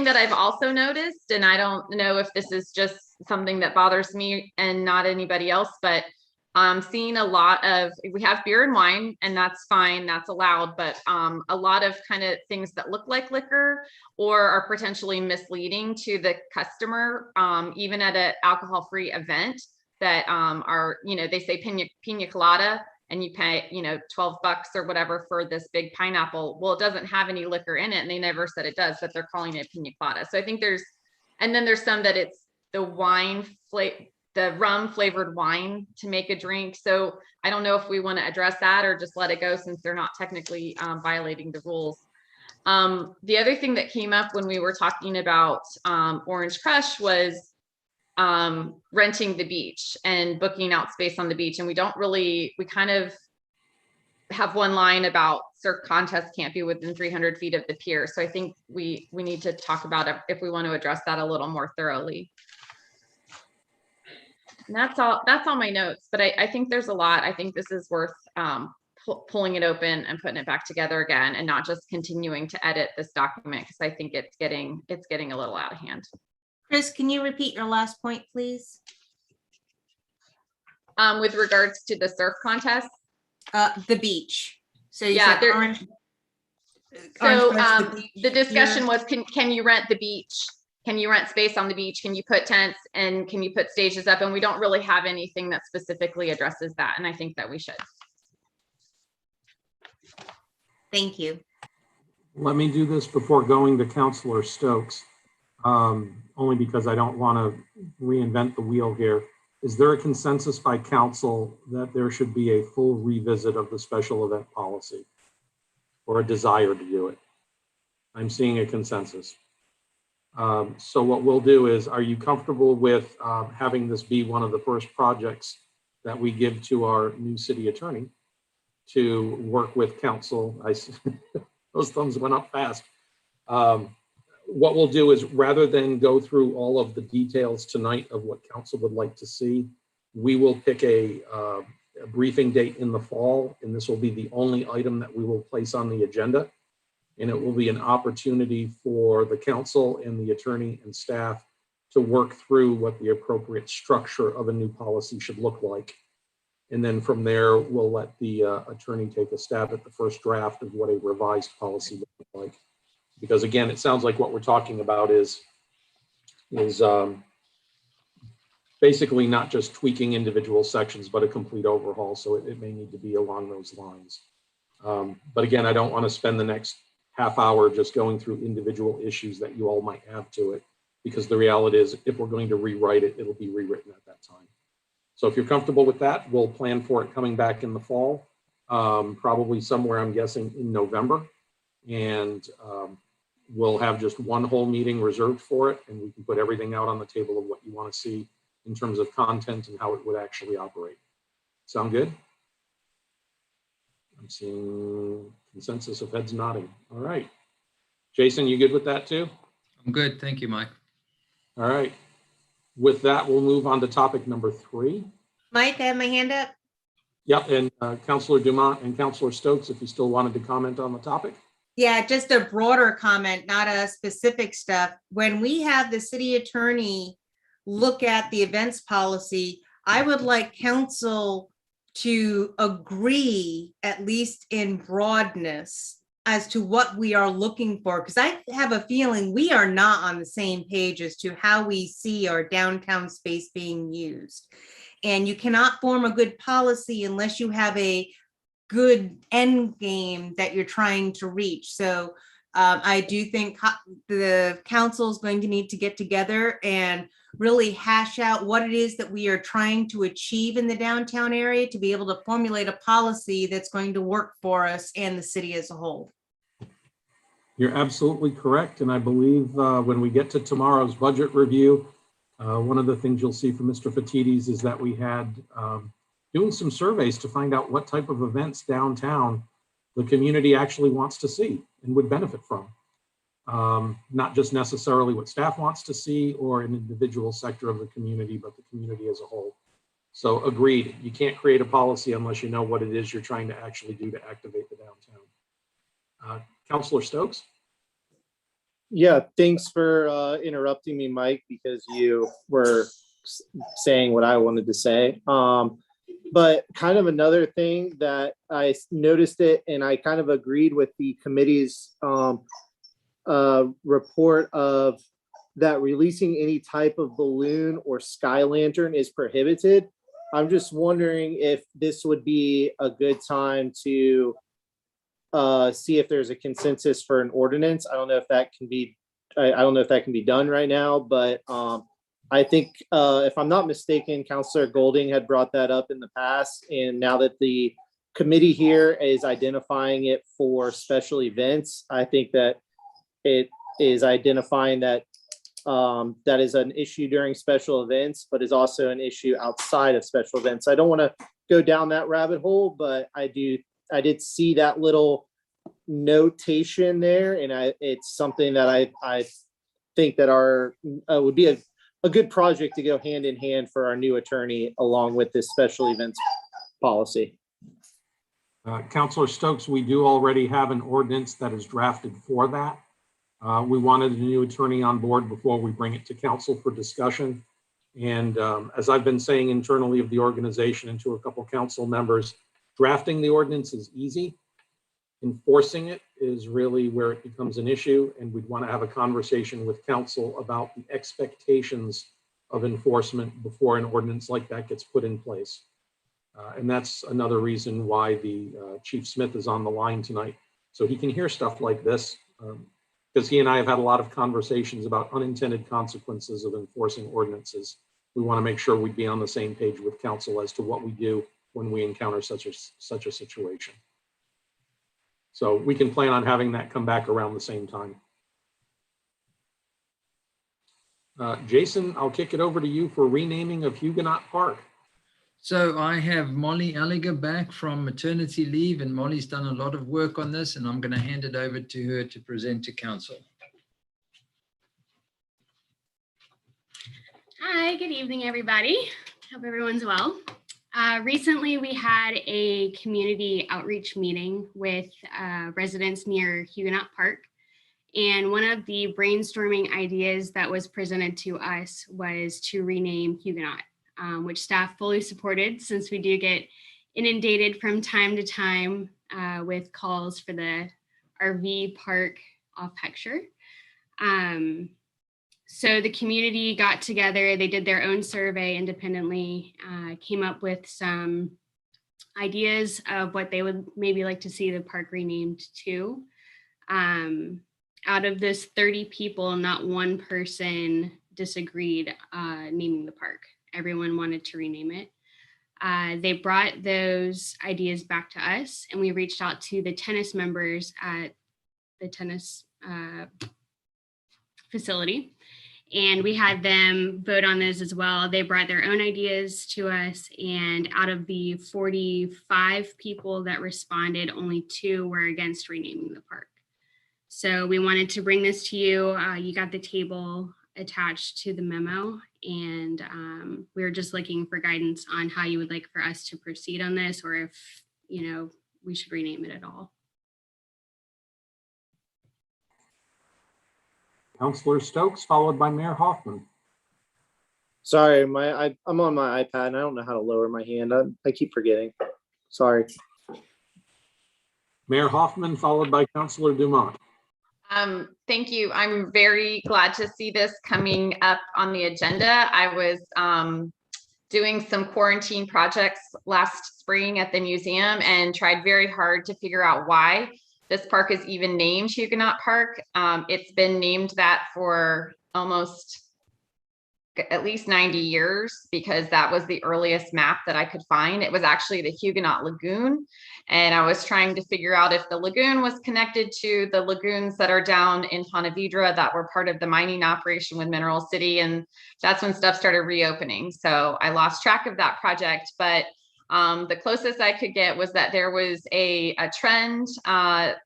that I've also noticed, and I don't know if this is just something that bothers me and not anybody else, but I'm seeing a lot of, we have beer and wine, and that's fine, that's allowed, but a lot of kind of things that look like liquor or are potentially misleading to the customer, even at an alcohol-free event that are, they say pina colada, and you pay, $12 or whatever for this big pineapple. Well, it doesn't have any liquor in it, and they never said it does, but they're calling it pina colada. So I think and then there's some that it's the rum flavored wine to make a drink. So I don't know if we want to address that or just let it go since they're not technically violating the rules. The other thing that came up when we were talking about Orange Crush was renting the beach and booking out space on the beach. And we kind of have one line about surf contests can't be within 300 feet of the pier. So I think we need to talk about it if we want to address that a little more thoroughly. And that's all my notes, but I think there's a lot. I think this is worth pulling it open and putting it back together again, and not just continuing to edit this document, because I think it's getting a little out of hand. Chris, can you repeat your last point, please? With regards to the surf contest, the beach. So you yeah, said orange. So Orange the discussion was, can you rent the beach? Can you rent space on the beach? Can you put tents and can you put stages up? And we don't really have anything that specifically addresses that. And I think that we should. Thank you. Let me do this before going to Counselor Stokes, only because I don't want to reinvent the wheel here. Is there a consensus by council that there should be a full revisit of the special event policy or a desire to do it? I'm seeing a consensus. So what we'll do is, are you comfortable with having this be one of the first projects that we give to our new city attorney to work with council? Those thumbs went up fast. What we'll do is, rather than go through all of the details tonight of what council would like to see, we will pick a briefing date in the fall, and this will be the only item that we will place on the agenda. And it will be an opportunity for the council and the attorney and staff to work through what the appropriate structure of a new policy should look like. And then from there, we'll let the attorney take a stab at the first draft of what a revised policy would look like. Because again, it sounds like what we're talking about is basically not just tweaking individual sections, but a complete overhaul. So it may need to be along those lines. But again, I don't want to spend the next half hour just going through individual issues that you all might have to it, because the reality is, if we're going to rewrite it, it'll be rewritten at that time. So if you're comfortable with that, we'll plan for it coming back in the fall, probably somewhere, I'm guessing, in November. And we'll have just one whole meeting reserved for it, and we can put everything out on the table of what you want to see in terms of content and how it would actually operate. Sound good? I'm seeing consensus of heads nodding. All right. Jason, you good with that too? I'm good. Thank you, Mike. All right. With that, we'll move on to topic number 3. Mike, I have my hand up. Yep, and Councilor Dumont and Councilor Stokes, if you still wanted to comment on the topic. Yeah, just a broader comment, not a specific stuff. When we have the city attorney look at the events policy, I would like council to agree, at least in broadness, as to what we are looking for, because I have a feeling we are not on the same page as to how we see our downtown space being used. And you cannot form a good policy unless you have a good end game that you're trying to reach. So I do think the council is going to need to get together and really hash out what it is that we are trying to achieve in the downtown area to be able to formulate a policy that's going to work for us and the city as a whole. You're absolutely correct. And I believe when we get to tomorrow's budget review, one of the things you'll see from Mr. Fatides is that we had doing some surveys to find out what type of events downtown the community actually wants to see and would benefit from. Not just necessarily what staff wants to see or an individual sector of the community, but the community as a whole. So agreed, you can't create a policy unless you know what it is you're trying to actually do to activate the downtown. Councilor Stokes? Yeah, thanks for interrupting me, Mike, because you were saying what I wanted to say. But kind of another thing that I noticed it, and I kind of agreed with the committee's report of that releasing any type of balloon or sky lantern is prohibited. I'm just wondering if this would be a good time to see if there's a consensus for an ordinance. I don't know if that can be, I don't know if that can be done right now, but I think if I'm not mistaken, Councilor Golding had brought that up in the past. And now that the committee here is identifying it for special events, I think that it is identifying that that is an issue during special events, but is also an issue outside of special events. I don't want to go down that rabbit hole, but I did see that little notation there, and it's something that I think that would be a good project to go hand in hand for our new attorney along with this special events policy. Councilor Stokes, we do already have an ordinance that is drafted for that. We wanted a new attorney on board before we bring it to council for discussion. And as I've been saying internally of the organization and to a couple council members, drafting the ordinance is easy. Enforcing it is really where it becomes an issue. And we'd want to have a conversation with council about the expectations of enforcement before an ordinance like that gets put in place. And that's another reason why the Chief Smith is on the line tonight, so he can hear stuff like this, because he and I have had a lot of conversations about unintended consequences of enforcing ordinances. We want to make sure we'd be on the same page with council as to what we do when we encounter such a situation. So we can plan on having that come back around the same time. Jason, I'll kick it over to you for renaming of Huguenot Park. So I have Molly Elliger back from maternity leave, and Molly's done a lot of work on this, and I'm going to hand it over to her to present to council. Hi, good evening, everybody. Hope everyone's well. Recently, we had a community outreach meeting with residents near Huguenot Park. And one of the brainstorming ideas that was presented to us was to rename Huguenot, which staff fully supported, since we do get inundated from time to time with calls for the RV park off Heckscher. So the community got together, they did their own survey independently, came up with some ideas of what they would maybe like to see the park renamed to. Out of this 30 people, not one person disagreed naming the park. Everyone wanted to rename it. They brought those ideas back to us, and we reached out to the tennis members at the tennis facility, and we had them vote on those as well. They brought their own ideas to us, and out of the 45 people that responded, only 2 were against renaming the park. So we wanted to bring this to you. You got the table attached to the memo, and we were just looking for guidance on how you would like for us to proceed on this, or if, you know, we should rename it at all. Councilor Stokes, followed by Mayor Hoffman. Sorry, I'm on my iPad and I don't know how to lower my hand. I keep forgetting. Sorry. Mayor Hoffman, followed by Councilor Dumont. Thank you. I'm very glad to see this coming up on the agenda. I was doing some quarantine projects last spring at the museum and tried very hard to figure out why this park is even named Huguenot Park. It's been named that for almost at least 90 years, because that was the earliest map that I could find. It was actually the Huguenot Lagoon. And I was trying to figure out if the lagoon was connected to the lagoons that are down in Ponte Vedra that were part of the mining operation with Mineral City. And that's when stuff started reopening. So I lost track of that project, but the closest I could get was that there was a trend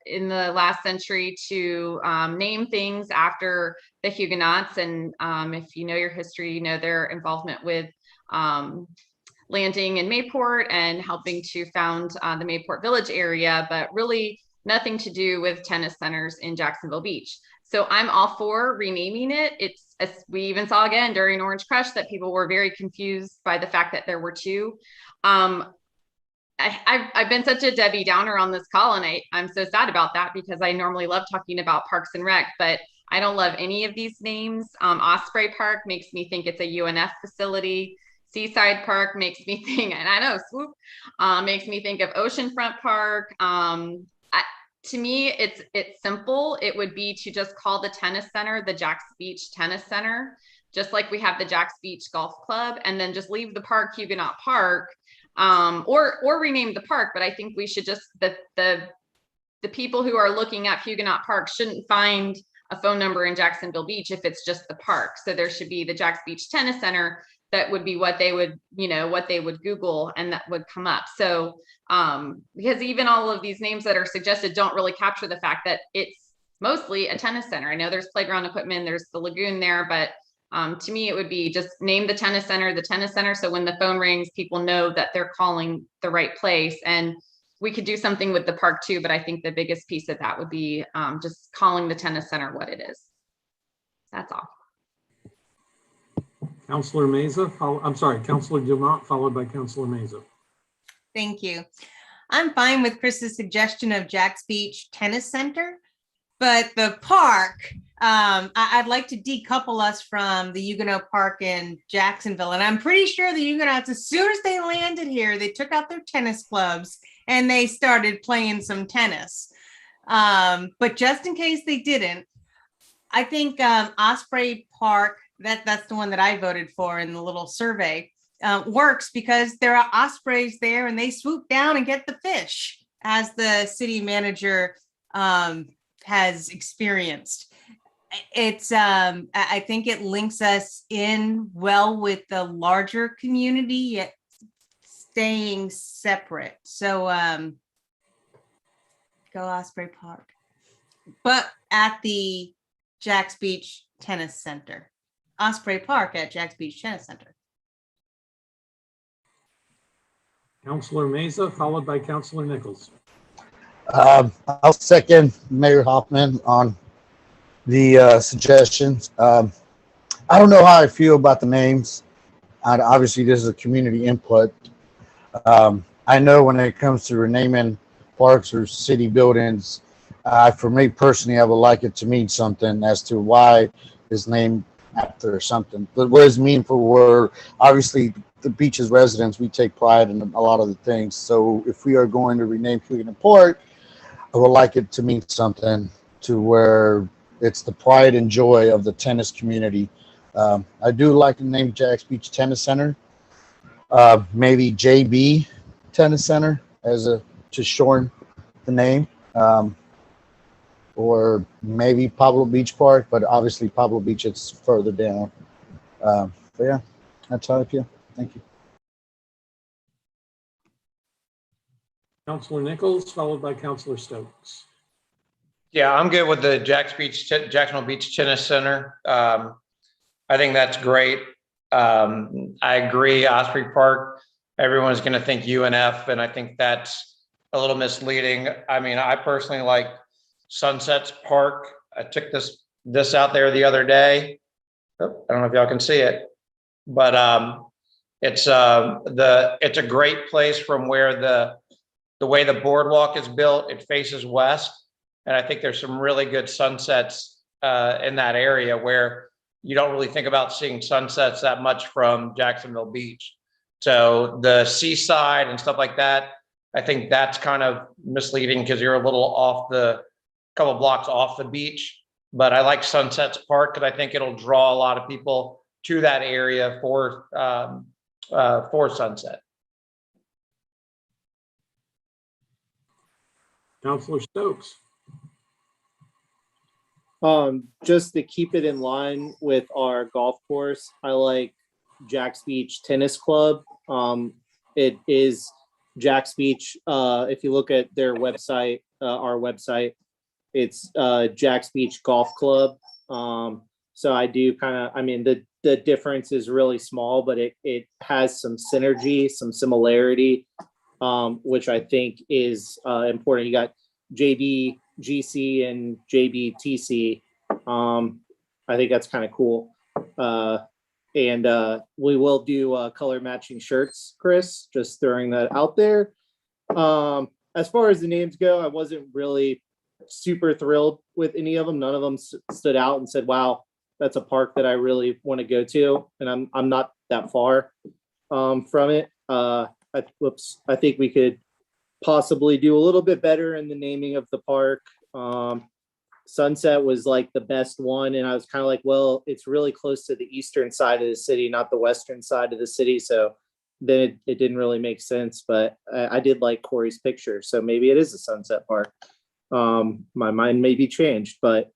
in the last century to name things after the Huguenots. And if you know your history, you know their involvement with landing in Mayport and helping to found the Mayport Village area, but really nothing to do with tennis centers in Jacksonville Beach. So I'm all for renaming it. It's, as we even saw again during Orange Crush, that people were very confused by the fact that there were 2. I've been such a Debbie Downer on this call, and I'm so sad about that, because I normally love talking about Parks and Rec, but I don't love any of these names. Osprey Park makes me think it's a UNF facility. Seaside Park makes me think, and I know, swoop, makes me think of Oceanfront Park. To me, it's simple. It would be to just call the tennis center the Jacks Beach Tennis Center, just like we have the Jacks Beach Golf Club, and then just leave the park Huguenot Park, or rename the park. But I think we should just, the people who are looking at Huguenot Park shouldn't find a phone number in Jacksonville Beach if it's just the park. So there should be the Jacks Beach Tennis Center. That would be what they would, you know, what they would Google, and that would come up. So because even all of these names that are suggested don't really capture the fact that it's mostly a tennis center. I know there's playground equipment, there's the lagoon there, but to me, it would be just name the tennis center. So when the phone rings, people know that they're calling the right place. And we could do something with the park too, but I think the biggest piece of that would be just calling the tennis center what it is. That's all. Councilor Meza, Councilor Dumont, followed by Councilor Meza. Thank you. I'm fine with Chris's suggestion of Jacks Beach Tennis Center, but the park, I'd like to decouple us from the Huguenot Park in Jacksonville. And I'm pretty sure the Huguenots, as soon as they landed here, they took out their tennis clubs and they started playing some tennis. But just in case they didn't, I think Osprey Park, that's the one that I voted for in the little survey, works because there are ospreys there and they swoop down and get the fish, as the city manager has experienced. It's I think it links us in well with the larger community, yet staying separate. So go Osprey Park, but at the Jacks Beach Tennis Center. Osprey Park at Jacks Beach Tennis Center. Councilor Mesa, followed by Councilor Nichols. I'll second Mayor Hoffman on the suggestions. I don't know how I feel about the names. Obviously, this is a community input. I know when it comes to renaming parks or city buildings, for me personally, I would like it to mean something as to why it's named after something. But what is meaningful, where obviously the beach's residents, we take pride in a lot of the things. So if we are going to rename Huguenot Park, I would like it to mean something to where it's the pride and joy of the tennis community. I do like the name Jacks Beach Tennis Center. Maybe JB Tennis Center as to shorten the name. Or maybe Pablo Beach Park, but obviously Pablo Beach, it's further down. But yeah, that's how I feel. Thank you. Councilor Nichols, followed by Councilor Stokes. Yeah, I'm good with the Jacksonville Beach Tennis Center. I think that's great. I agree, Osprey Park, everyone's going to think UNF, and I think that's a little misleading. I mean, I personally like Sunsets Park. I took this out there the other day. Oh, I don't know if y'all can see it, but it's a great place from where the way the boardwalk is built. It faces west, and I think there's some really good sunsets in that area where you don't really think about seeing sunsets that much from Jacksonville Beach. So the seaside and stuff like that, I think that's kind of misleading because you're a little off couple blocks off the beach. But I like Sunsets Park because I think it'll draw a lot of people to that area for sunset. Councilor Stokes. Just to keep it in line with our golf course, I like Jacks Beach Tennis Club. It is Jacks Beach. If you look at their website, our website, it's Jacks Beach Golf Club. So I do I mean, the difference is really small, but it has some synergy, some similarity, which I think is important. You got JBGC and JBTC. I think that's kind of cool. And we will do color matching shirts, Chris, just throwing that out there. As far as the names go, I wasn't really super thrilled with any of them. None of them stood out and said, wow, that's a park that I really want to go to. And I'm not that far from it. I think we could possibly do a little bit better in the naming of the park. Sunset was like the best one. And I was kind of like, well, it's really close to the eastern side of the city, not the western side of the city. So then it didn't really make sense, but I did like Corey's picture. So maybe it is a Sunset Park. My mind may be changed, but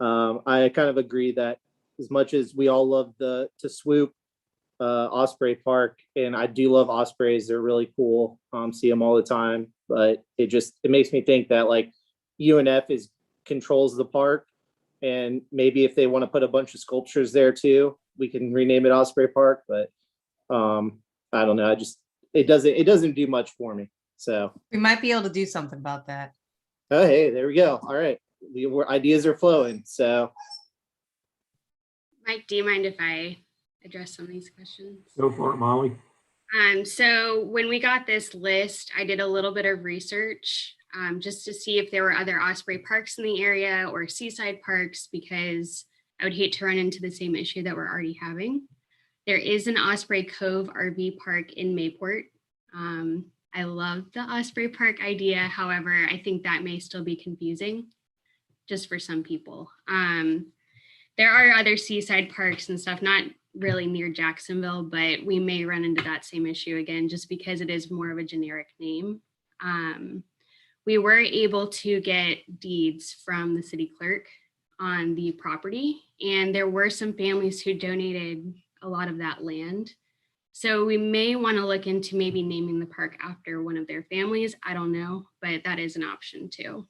I kind of agree that as much as we all love to swoop Osprey Park, and I do love Ospreys, they're really cool, see them all the time, but it makes me think that like UNF controls the park, and maybe if they want to put a bunch of sculptures there too, we can rename it Osprey Park, but I don't know, it doesn't do much for me. So we might be able to do something about that. Oh, hey, there we go. All right. Ideas are flowing. So, Mike, do you mind if I address some of these questions? Go for it, Molly. So when we got this list, I did a little bit of research just to see if there were other Osprey parks in the area or seaside parks, because I would hate to run into the same issue that we're already having. There is an Osprey Cove RV park in Mayport. I love the Osprey Park idea. However, I think that may still be confusing just for some people. There are other seaside parks and stuff, not really near Jacksonville, but we may run into that same issue again, just because it is more of a generic name. We were able to get deeds from the city clerk on the property, and there were some families who donated a lot of that land. So we may want to look into maybe naming the park after one of their families. I don't know, but that is an option too.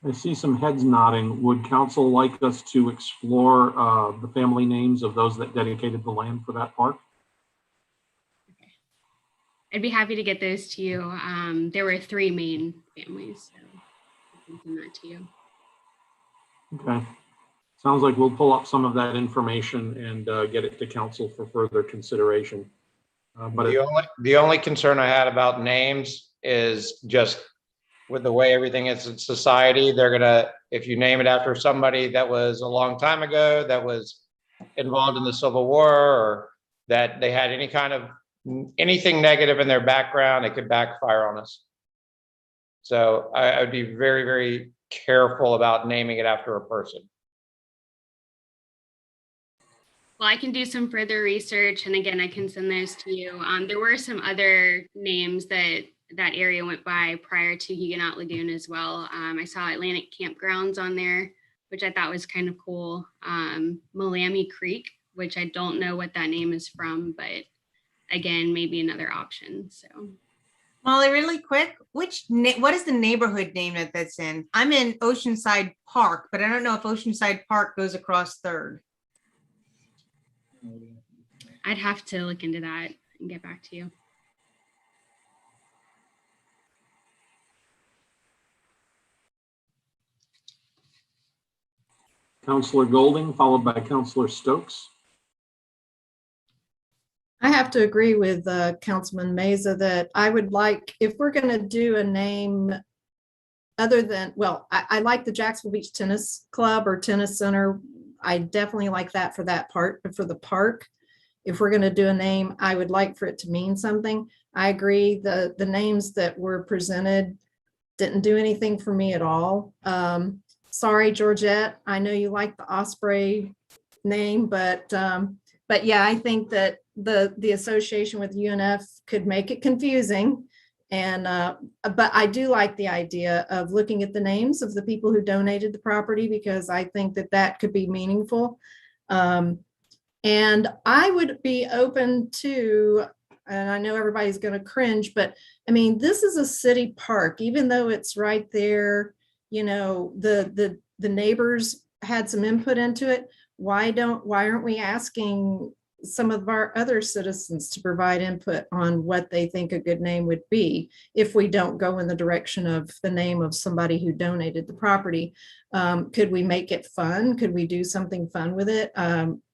I see some heads nodding. Would council like us to explore the family names of those that dedicated the land for that park? Okay. I'd be happy to get those to you. There were 3 main families, so I can send that to you. Okay. Sounds like we'll pull up some of that information and get it to council for further consideration. But The only concern I had about names is just with the way everything is in society, they're gonna, if you name it after somebody that was a long time ago, that was involved in the Civil War, or that they had any kind of anything negative in their background, it could backfire on us. So I would be very, very careful about naming it after a person. Well, I can do some further research, and again, I can send those to you. There were some other names that area went by prior to Huguenot Lagoon as well. I saw Atlantic Campgrounds on there, which I thought was kind of cool. Malami Creek, which I don't know what that name is from, but again, maybe another option. So, Molly, really quick, what is the neighborhood name that's in? I'm in Oceanside Park, but I don't know if Oceanside Park goes across 3rd. I'd have to look into that and get back to you. Councilor Golding, followed by Councilor Stokes. I have to agree with Councilman Meza that I would like, if we're going to do a name other than, well, I like the Jacksonville Beach Tennis Club or Tennis Center. I definitely like that for that part, but for the park, if we're going to do a name, I would like for it to mean something. I agree. The names that were presented didn't do anything for me at all. Sorry, Georgette. I know you like the Osprey name, but yeah, I think that the association with UNF could make it confusing. And but I do like the idea of looking at the names of the people who donated the property, because I think that that could be meaningful. And I would be open to, and I know everybody's going to cringe, but I mean, this is a city park, even though it's right there. You know, the neighbors had some input into it. Why aren't we asking some of our other citizens to provide input on what they think a good name would be if we don't go in the direction of the name of somebody who donated the property? Could we make it fun? Could we do something fun with it?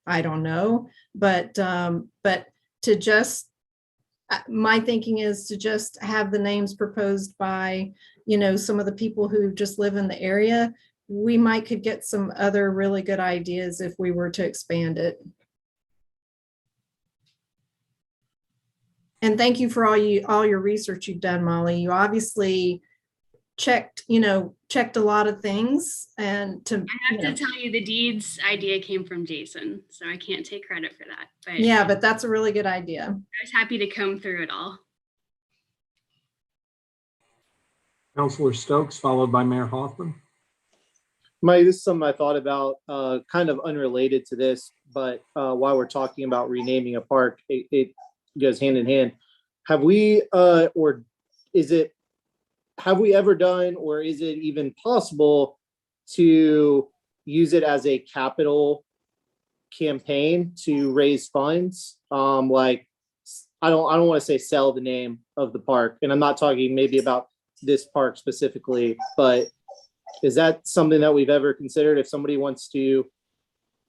I don't know, but to just, my thinking is to just have the names proposed by, you know, some of the people who just live in the area. We might could get some other really good ideas if we were to expand it. And thank you for all your research you've done, Molly. You obviously checked a lot of things. And I have to tell you, the deeds idea came from Jason, so I can't take credit for that. But yeah, but that's a really good idea. I was happy to comb through it all. Councilor Stokes, followed by Mayor Hoffman. Mike, this is something I thought about, kind of unrelated to this, but while we're talking about renaming a park, it goes hand in hand. Have we, have we ever done, or is it even possible to use it as a capital campaign to raise funds? Like, I don't want to say sell the name of the park, and I'm not talking maybe about this park specifically, but is that something that we've ever considered? If somebody wants to,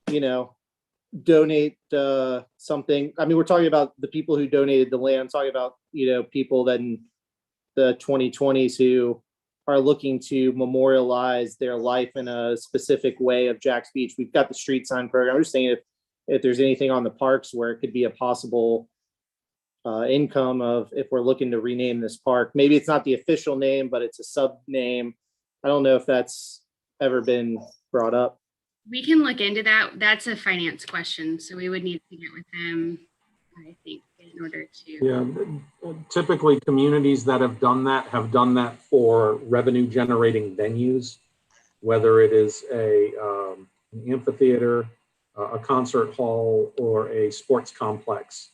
you know, donate something. I mean, we're talking about the people who donated the land. I'm talking about, you know, people that in the 2020s who are looking to memorialize their life in a specific way of Jack's Beach. We've got the street sign program. I'm just saying, if there's anything on the parks where it could be a possible income of if we're looking to rename this park. Maybe it's not the official name, but it's a sub name. I don't know if that's ever been brought up. We can look into that. That's a finance question, so we would need to get with them, I think, in order to. Yeah, typically communities that have done that for revenue generating venues, whether it is an amphitheater, a concert hall, or a sports complex.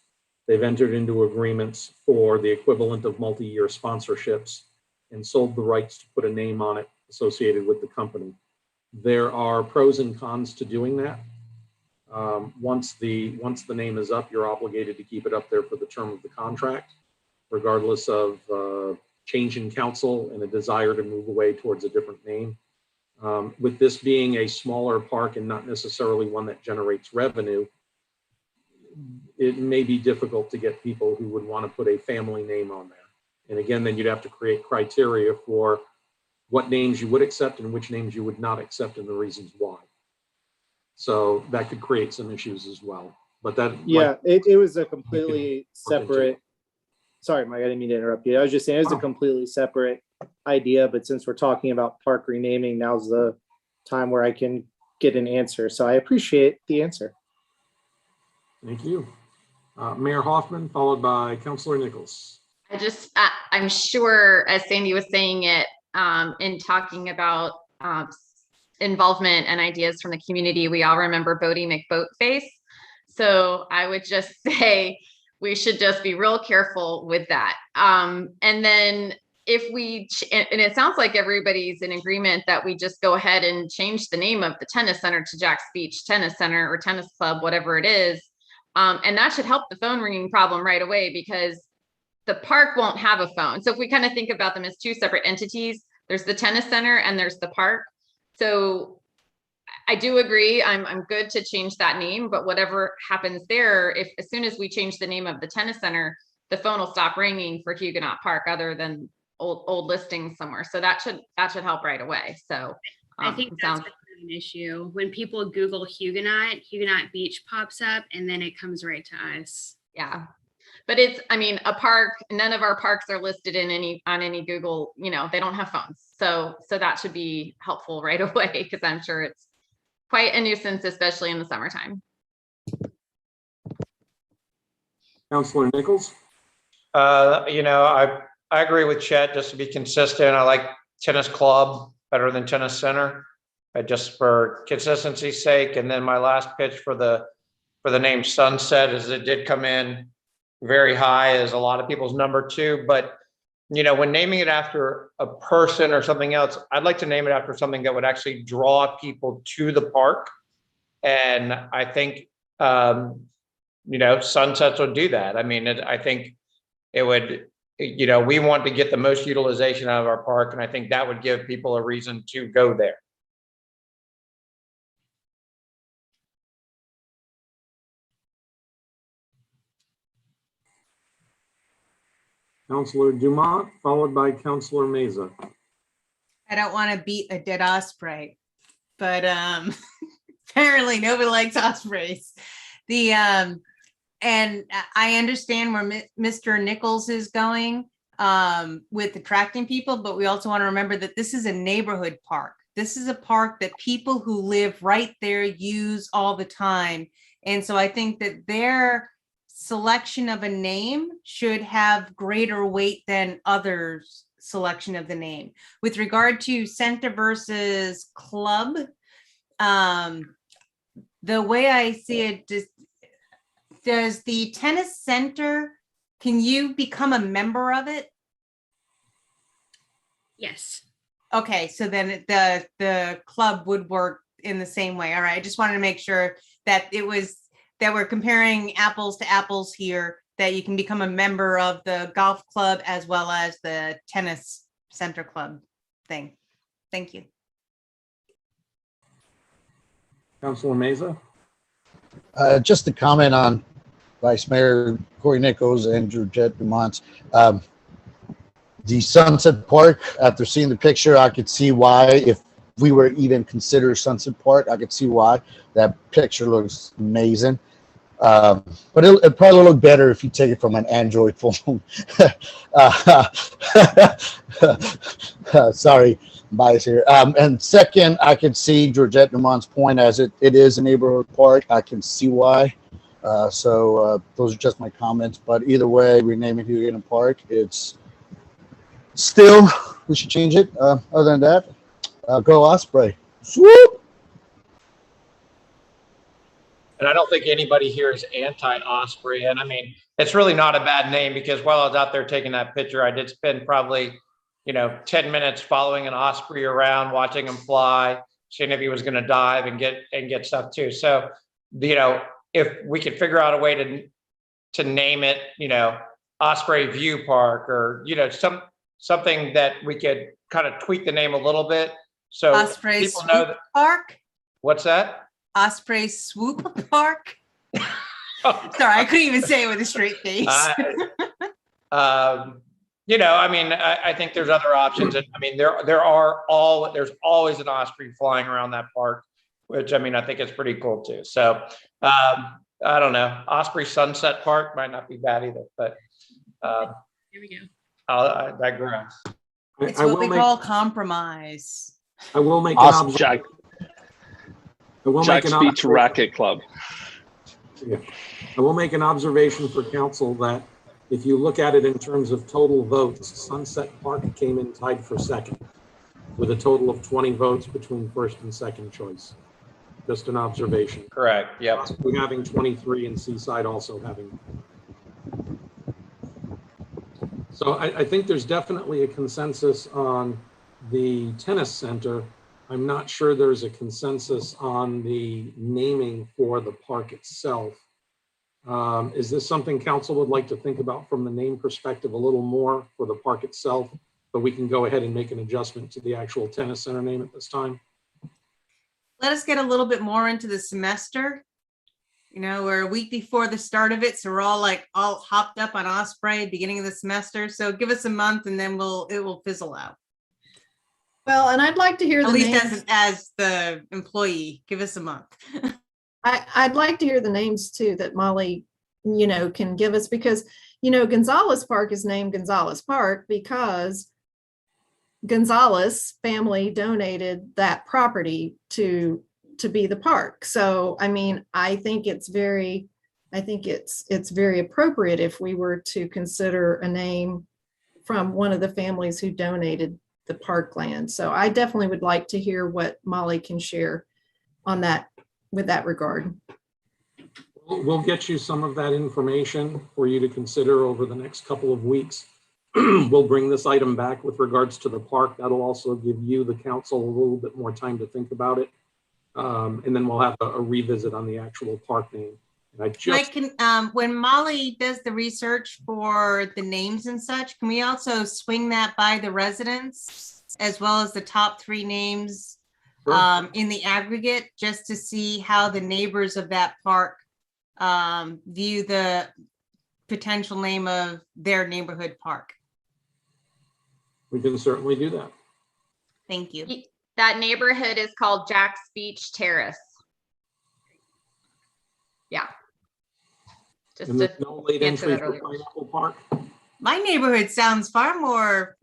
They've entered into agreements for the equivalent of multi-year sponsorships and sold the rights to put a name on it associated with the company. There are pros and cons to doing that. Once the name is up, you're obligated to keep it up there for the term of the contract, regardless of change in council and a desire to move away towards a different name. With this being a smaller park and not necessarily one that generates revenue, it may be difficult to get people who would want to put a family name on there. And again, then you'd have to create criteria for what names you would accept and which names you would not accept and the reasons why. So that could create some issues as well. But that, yeah, it was a completely separate. Sorry, Mike, I didn't mean to interrupt you. I was just saying it was a completely separate idea, but since we're talking about park renaming, now's the time where I can get an answer. So I appreciate the answer. Thank you. Mayor Hoffman, followed by Councilor Nichols. I'm sure, as Sandy was saying it, in talking about involvement and ideas from the community, we all remember Bodie McBoatface. So I would just say we should just be real careful with that. And then if we, and it sounds like everybody's in agreement that we just go ahead and change the name of the tennis center to Jack's Beach Tennis Center or Tennis Club, whatever it is. And that should help the phone ringing problem right away, because the park won't have a phone. So if we kind of think about them as two separate entities, there's the tennis center and there's the park. So I do agree, I'm good to change that name, but whatever happens there, if as soon as we change the name of the tennis center, the phone will stop ringing for Huguenot Park other than old listings somewhere. So that should help right away. So I think that's an issue. When people Google Huguenot Beach pops up and then it comes right to us. Yeah. But it's, I mean, a park, none of our parks are listed in on any Google, they don't have phones. So that should be helpful right away, because I'm sure it's quite a nuisance, especially in the summertime. Councilor Nichols. I agree with Chet, just to be consistent. I like tennis club better than tennis center, just for consistency's sake. And then my last pitch for the name Sunset is it did come in very high as a lot of people's number 2, but when naming it after a person or something else, I'd like to name it after something that would actually draw people to the park. And I think Sunsets would do that. I mean, I think it would, we want to get the most utilization out of our park, and I think that would give people a reason to go there. Councilor Dumont, followed by Councilor Meza. I don't want to beat a dead osprey, but apparently nobody likes ospreys. And I understand where Mr. Nichols is going with attracting people, but we also want to remember that this is a neighborhood park. This is a park that people who live right there use all the time. And so I think that their selection of a name should have greater weight than others' selection of the name. With regard to center versus club, the way I see it, does the tennis center, can you become a member of it? Yes. Okay, so then the club would work in the same way. All right, I just wanted to make sure that that we're comparing apples to apples here, that you can become a member of the golf club as well as the tennis center club thing. Thank you. Councilor Meza. Just to comment on Vice Mayor Corey Nichols and Georgette Dumont. The Sunset Park, after seeing the picture, I could see why, if we were even consider Sunset Park, I could see why. That picture looks amazing. But it'll probably look better if you take it from an Android phone. Sorry, bias here. And second, I can see Georgette Dumont's point as it is a neighborhood park. I can see why. So those are just my comments. But either way, renaming Huguenot Park, it's still, we should change it. Other than that, go Osprey. Swoop! And I don't think anybody here is anti-Osprey. And I mean, it's really not a bad name, because while I was out there taking that picture, I did spend probably, 10 minutes following an Osprey around, watching him fly, seeing if he was going to dive and get stuff too. So, if we could figure out a way to name it, Osprey View Park, or, something that we could kind of tweak the name a little bit. So Osprey people know Swoop that. Park? What's that? Osprey Swoop Park? Sorry, I couldn't even say it with a straight face. I think there's other options. And I mean, there's always an Osprey flying around that park, which, I think is pretty cool too. So, I don't know. Osprey Sunset Park might not be bad either, but, Here we go. I digress. It's what we call compromise. I will make Awesome. an observation. Jack's Beach Racket Club. Yeah. I will make an observation for council that if you look at it in terms of total votes, Sunset Park came in tied for second with a total of 20 votes between first and second choice. Just an observation. Correct. Yep. We're having 23 and Seaside also having. So I think there's definitely a consensus on the tennis center. I'm not sure there's a consensus on the naming for the park itself. Is this something council would like to think about from the name perspective a little more for the park itself, but we can go ahead and make an adjustment to the actual tennis center name at this time? Let us get a little bit more into the semester. We're a week before the start of it, so we're all hopped up on Osprey beginning of the semester. So give us a month and then it will fizzle out. Well, and I'd like to hear At least as the employee, give us a month. I'd like to hear the names too that Molly, can give us, because, Gonzalez Park is named Gonzalez Park because Gonzalez family donated that property to be the park. So, I think it's very appropriate if we were to consider a name from one of the families who donated the parkland. So I definitely would like to hear what Molly can share on that with that regard. We'll get you some of that information for you to consider over the next couple of weeks. We'll bring this item back with regards to the park. That'll also give you, the council, a little bit more time to think about it. And then we'll have a revisit on the actual park name. And when Molly does the research for the names and such, can we also swing that by the residents as well as the top 3 names in the aggregate, just to see how the neighbors of that park view the potential name of their neighborhood park? We can certainly do that. Thank you. That neighborhood is called Jack's Beach Terrace. Yeah. And there's no late entry for Pineapple Park? My neighborhood sounds far more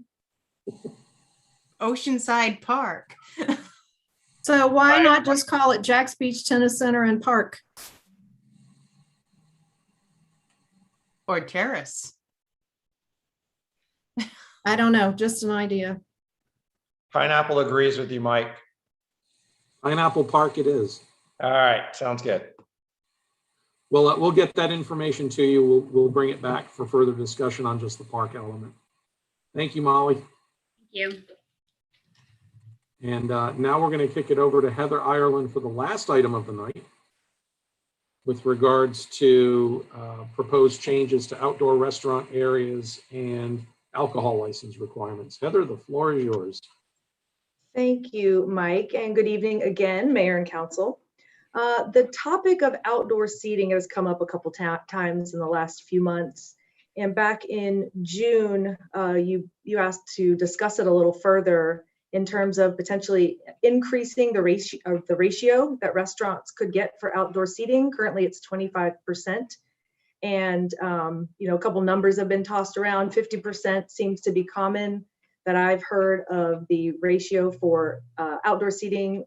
Oceanside Park. So why not just call it Jack's Beach Tennis Center and Park? Or Terrace. I don't know, just an idea. Pineapple agrees with you, Mike. Pineapple Park it is. All right, sounds good. Well, we'll get that information to you. We'll bring it back for further discussion on just the park element. Thank you, Molly. Thank you. And now we're going to kick it over to Heather Ireland for the last item of the night with regards to proposed changes to outdoor restaurant areas and alcohol license requirements. Heather, the floor is yours. Thank you, Mike, and good evening again, Mayor and Council. The topic of outdoor seating has come up a couple times in the last few months. And back in June, you asked to discuss it a little further. in terms of potentially increasing the ratio that restaurants could get for outdoor seating. Currently, it's 25%. And, a couple numbers have been tossed around. 50% seems to be common that I've heard of the ratio for outdoor seating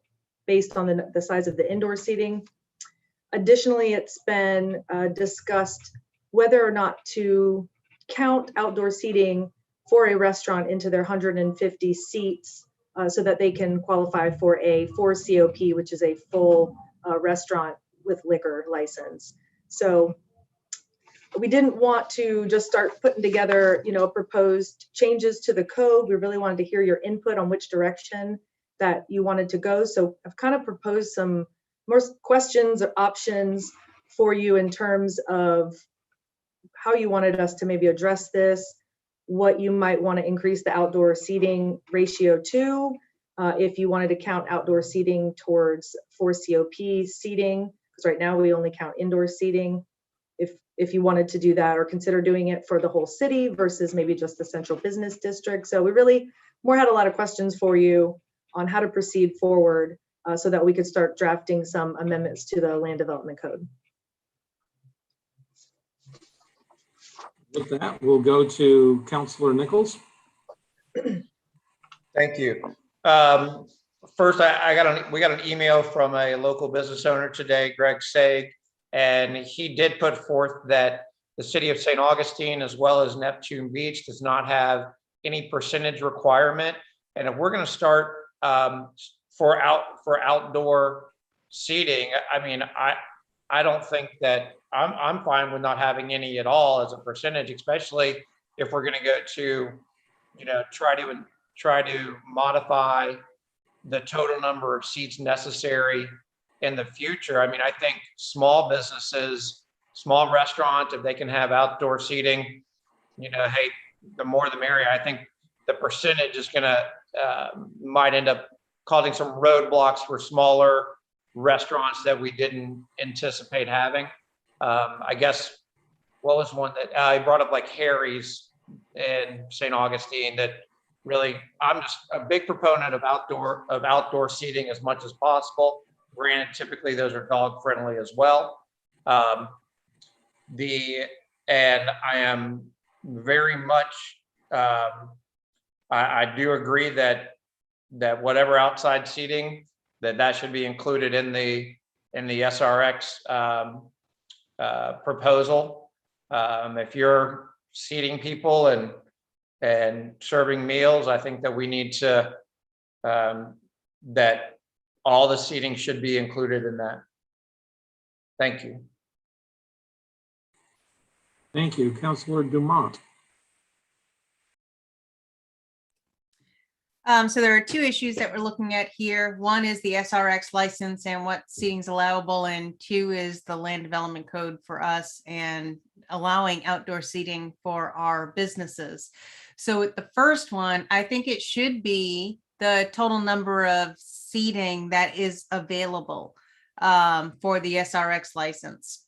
based on the size of the indoor seating. Additionally, it's been discussed whether or not to count outdoor seating for a restaurant into their 150 seats so that they can qualify for a 4 COP, which is a full restaurant with liquor license. So we didn't want to just start putting together, proposed changes to the code. We really wanted to hear your input on which direction that you wanted to go. So I've kind of proposed some more questions or options for you in terms of how you wanted us to maybe address this, what you might want to increase the outdoor seating ratio to, if you wanted to count outdoor seating towards 4 COP seating, because right now we only count indoor seating. If you wanted to do that, or consider doing it for the whole city versus maybe just the central business district. So we really had a lot of questions for you on how to proceed forward so that we could start drafting some amendments to the land development code. With that, we'll go to Councilor Nichols. Thank you. First, we got an email from a local business owner today, Greg Saig, and he did put forth that the city of St. Augustine, as well as Neptune Beach, does not have any percentage requirement. And if we're going to start for outdoor seating, I mean, I don't think that I'm fine with not having any at all as a percentage, especially if we're going to go to, try to modify the total number of seats necessary in the future. I mean, I think small businesses, small restaurants, if they can have outdoor seating, hey, the more the merrier. I think the percentage is going to might end up causing some roadblocks for smaller restaurants that we didn't anticipate having. I guess, what was one that I brought up, like Harry's in St. Augustine, that really, I'm just a big proponent of outdoor seating as much as possible. Granted, typically those are dog friendly as well. And I am very much, I do agree that whatever outside seating, that should be included in the SRX proposal. If you're seating people and serving meals, I think that we need to, that all the seating should be included in that. Thank you. Thank you. Councilor Dumont. So there are two issues that we're looking at here. One is the SRX license and what seating is allowable, and two is the land development code for us and allowing outdoor seating for our businesses. So with the first one, I think it should be the total number of seating that is available for the SRX license.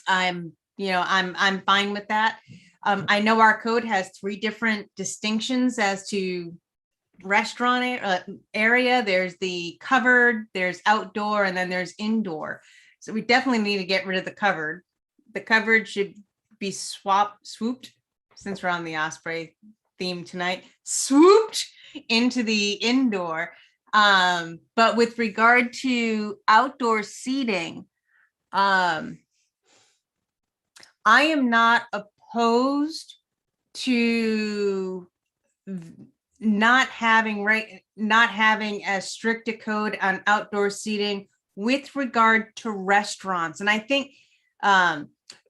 I'm fine with that. I know our code has 3 different distinctions as to restaurant area. There's the covered, there's outdoor, and then there's indoor. So we definitely need to get rid of the covered. The covered should be swooped, since we're on the Osprey theme tonight, swooped into the indoor. But with regard to outdoor seating, I am not opposed to not having as strict a code on outdoor seating with regard to restaurants. And I think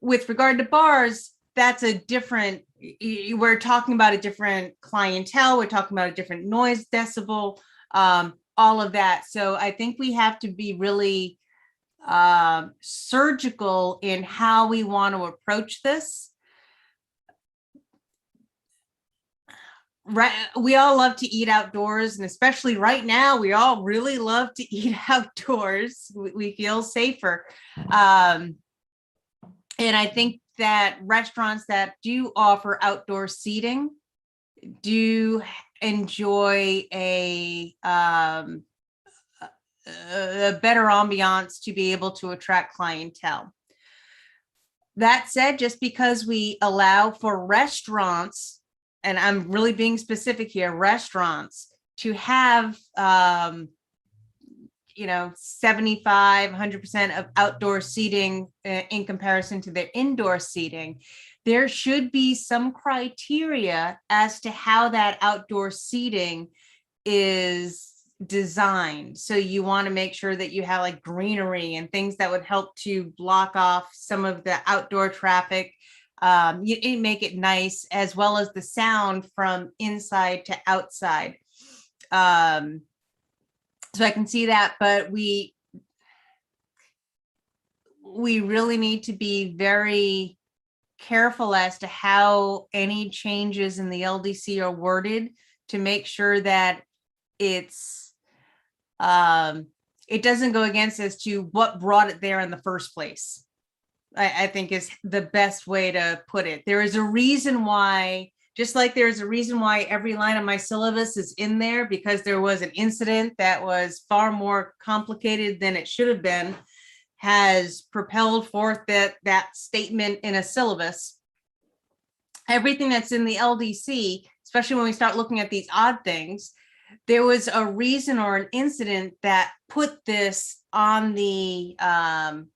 with regard to bars, that's a different, we're talking about a different clientele, we're talking about a different noise decibel, all of that. So I think we have to be really surgical in how we want to approach this. Right, we all love to eat outdoors, and especially right now, we all really love to eat outdoors. We feel safer. And I think that restaurants that do offer outdoor seating do enjoy a better ambiance to be able to attract clientele. That said, just because we allow for restaurants, and I'm really being specific here, restaurants to have, 75, 100% of outdoor seating in comparison to their indoor seating, there should be some criteria as to how that outdoor seating is designed. So you want to make sure that you have like greenery and things that would help to block off some of the outdoor traffic. You make it nice, as well as the sound from inside to outside. So I can see that, but we really need to be very careful as to how any changes in the LDC are worded to make sure that it doesn't go against as to what brought it there in the first place. I think is the best way to put it. There is a reason why, just like there's a reason why every line of my syllabus is in there, because there was an incident that was far more complicated than it should have been, has propelled forth that statement in a syllabus. Everything that's in the LDC, especially when we start looking at these odd things, there was a reason or an incident that put this on the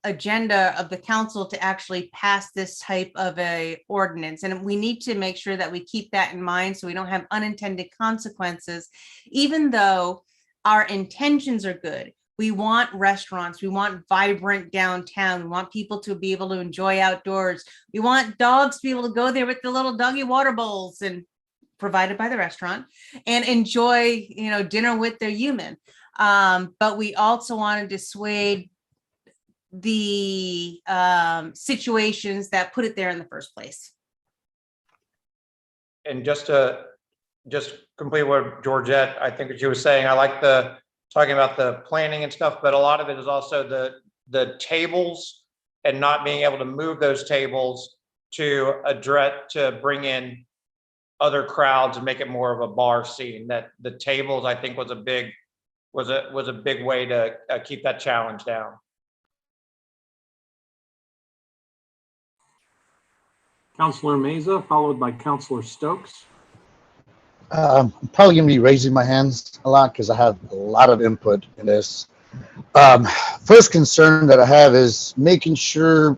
agenda of the council to actually pass this type of a ordinance. And we need to make sure that we keep that in mind so we don't have unintended consequences, even though our intentions are good. We want restaurants, we want vibrant downtown, we want people to be able to enjoy outdoors. We want dogs to be able to go there with the little doggy water bowls and provided by the restaurant and enjoy, dinner with their human. But we also want to dissuade the situations that put it there in the first place. And just complete what Georgette, I think what she was saying, I like talking about the planning and stuff, but a lot of it is also the tables and not being able to move those tables to bring in other crowds and make it more of a bar scene. That the tables, I think, was a big way to keep that challenge down. Councilor Meza, followed by Councilor Stokes. I'm probably going to be raising my hands a lot because I have a lot of input in this. First concern that I have is making sure,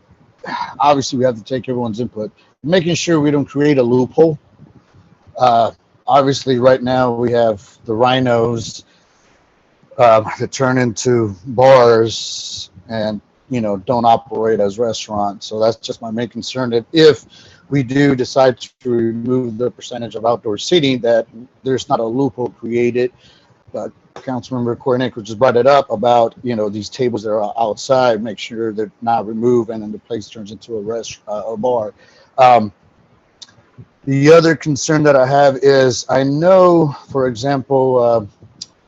obviously we have to take everyone's input, making sure we don't create a loophole. Obviously right now we have the rhinos that turn into bars and don't operate as restaurants. So that's just my main concern, that if we do decide to remove the percentage of outdoor seating, that there's not a loophole created. But Councilmember Kornick just brought it up about these tables that are outside, make sure they're not removed and then the place turns into a restaurant or bar. The other concern that I have is, I know, for example,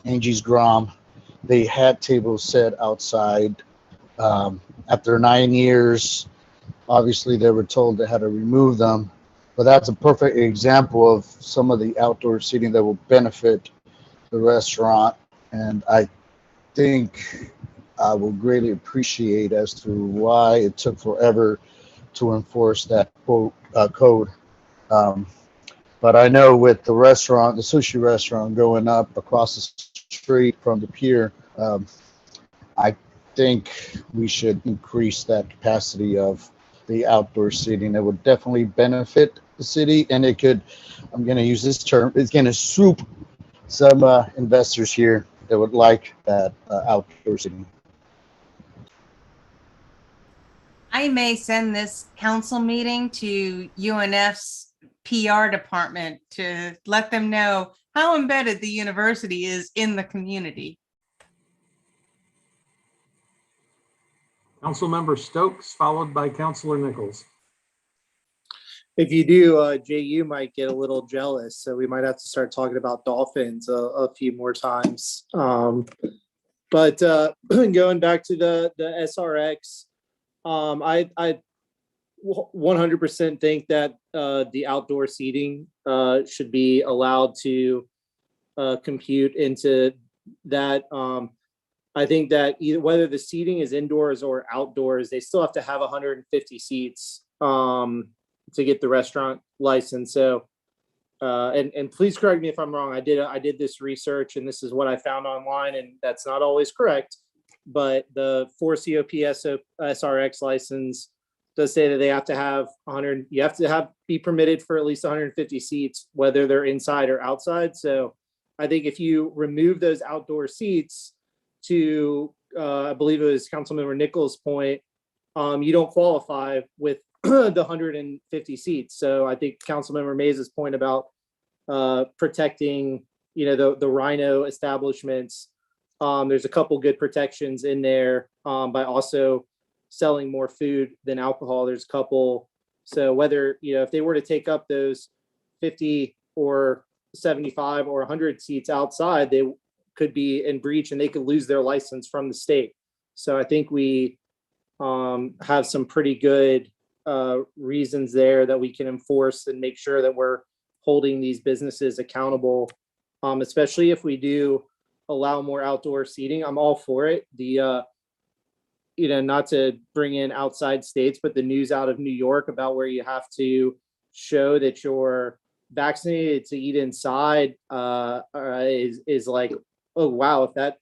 Angie's Grom, they had tables set outside. After 9 years, obviously they were told they had to remove them, but that's a perfect example of some of the outdoor seating that will benefit the restaurant. And I think I will greatly appreciate as to why it took forever to enforce that code. But I know with the restaurant, the sushi restaurant going up across the street from the pier, I think we should increase that capacity of the outdoor seating. It would definitely benefit the city, and it could, I'm going to use this term, it's going to swoop some investors here that would like that outdoor seating. I may send this council meeting to UNF's PR department to let them know how embedded the university is in the community. Councilmember Stokes, followed by Councilor Nichols. If you do, Jay, you might get a little jealous. So we might have to start talking about dolphins a few more times. But going back to the SRX, I 100% think that the outdoor seating should be allowed to compute into that. I think that either whether the seating is indoors or outdoors, they still have to have 150 seats to get the restaurant license. So, and please correct me if I'm wrong. I did this research, and this is what I found online, and that's not always correct. But the 4COP SRX license does say that they have to have 100. You have to be permitted for at least 150 seats, whether they're inside or outside. So, I think if you remove those outdoor seats, to I believe it was Councilmember Nichols' point, you don't qualify with the 150 seats. So I think Councilmember Mays' point about protecting, the Rhino establishments, there's a couple good protections in there by also selling more food than alcohol. There's a couple. So whether, if they were to take up those 50 or 75 or 100 seats outside, they could be in breach and they could lose their license from the state. So I think we have some pretty good reasons there that we can enforce and make sure that we're holding these businesses accountable, especially if we do allow more outdoor seating. I'm all for it. The not to bring in outside states, but the news out of New York about where you have to show that you're vaccinated to eat inside is like, oh wow, if that,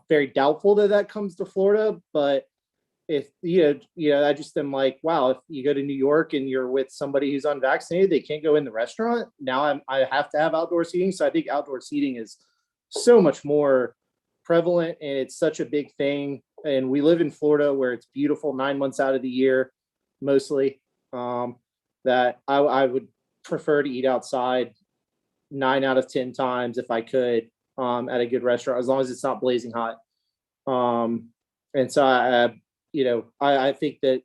very doubtful that comes to Florida. But if I just am like, wow, if you go to New York and you're with somebody who's unvaccinated, they can't go in the restaurant. Now I have to have outdoor seating. So I think outdoor seating is so much more prevalent, and it's such a big thing. And we live in Florida where it's beautiful 9 months out of the year, mostly, that I would prefer to eat outside 9 out of 10 times if I could, at a good restaurant, as long as it's not blazing hot. And so I think that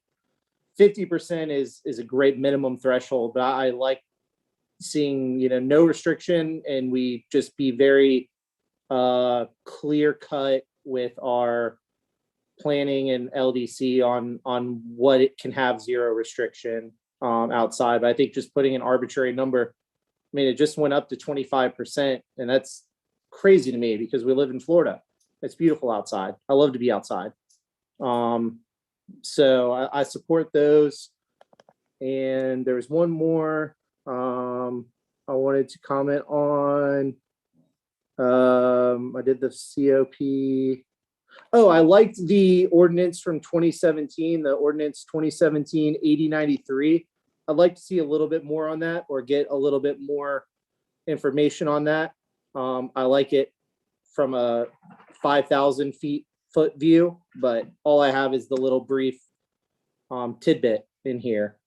50% is a great minimum threshold, but I like seeing, no restriction, and we just be very clear cut with our planning and LDC on what it can have zero restriction outside. But I think just putting an arbitrary number, it just went up to 25%, and that's crazy to me because we live in Florida. It's beautiful outside. I love to be outside. So I support those. And there was one more I wanted to comment on. I did the COP. Oh, I liked the ordinance from 2017, the ordinance 2017-8093. I'd like to see a little bit more on that, or get a little bit more information on that. I like it from a 5,000 foot view, but all I have is the little brief tidbit in here.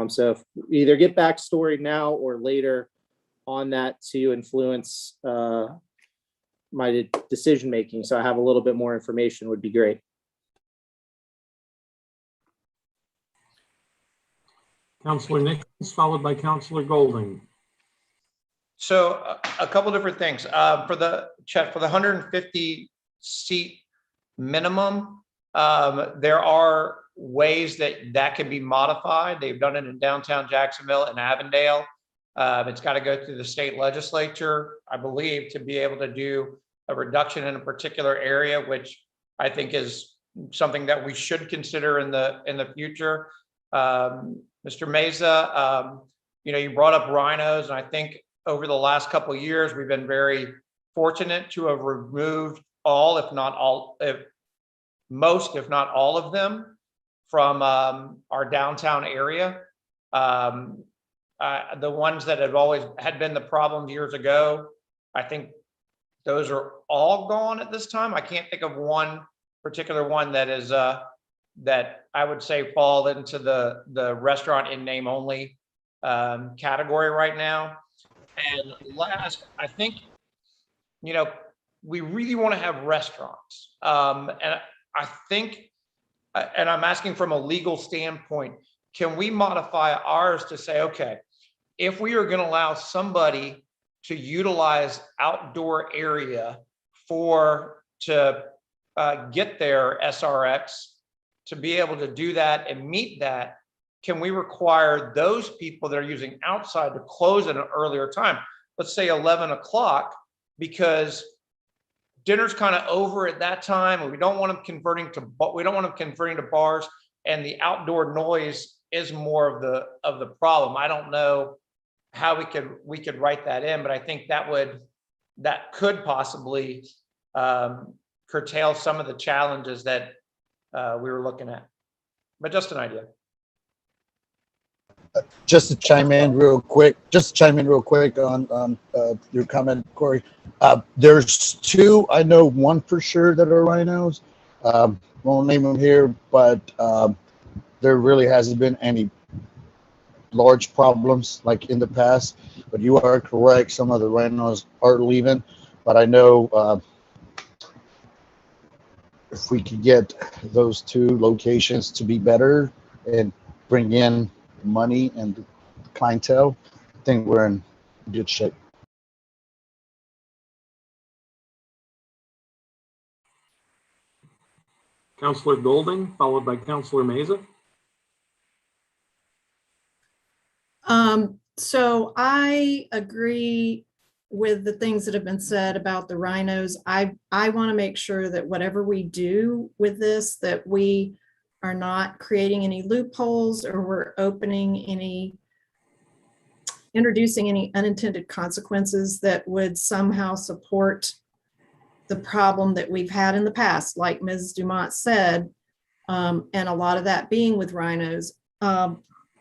So either get backstory now or later on that to influence my decision making. So I have a little bit more information would be great. Councilor Nichols, followed by Councilor Golding. So a couple different things for the 150 seat minimum. There are ways that can be modified. They've done it in downtown Jacksonville and Avondale. It's got to go through the state legislature, I believe, to be able to do a reduction in a particular area, which I think is something that we should consider in the future. Mr. Meza, you brought up rhinos, and I think over the last couple of years, we've been very fortunate to have removed most, if not all of them from our downtown area. The ones that had been the problem years ago, I think those are all gone at this time. I can't think of one particular one that is that I would say fall into the restaurant in name only category right now. And last, I think, we really want to have restaurants. And I think, and I'm asking from a legal standpoint, can we modify ours to say, okay, if we are going to allow somebody to utilize outdoor area to get their SRX, to be able to do that and meet that, can we require those people that are using outside to close at an earlier time? Let's say 11 o'clock, because dinner's kind of over at that time, and we don't want them converting to bars, and the outdoor noise is more of the problem. I don't know how we could write that in, but I think that could possibly curtail some of the challenges that we were looking at. But just an idea. Just to chime in real quick on your comment, Corey. There's two, I know one for sure that are rhinos. Won't name them here, but there really hasn't been any large problems like in the past. But you are correct, some of the rhinos are leaving. But I know if we could get those two locations to be better and bring in money and clientele, I think we're in good shape. Councillor Golding, followed by Councillor Meza. So I agree with the things that have been said about the rhinos. I want to make sure that whatever we do with this, that we are not creating any loopholes or we're introducing any unintended consequences that would somehow support the problem that we've had in the past, like Ms. Dumont said, and a lot of that being with rhinos.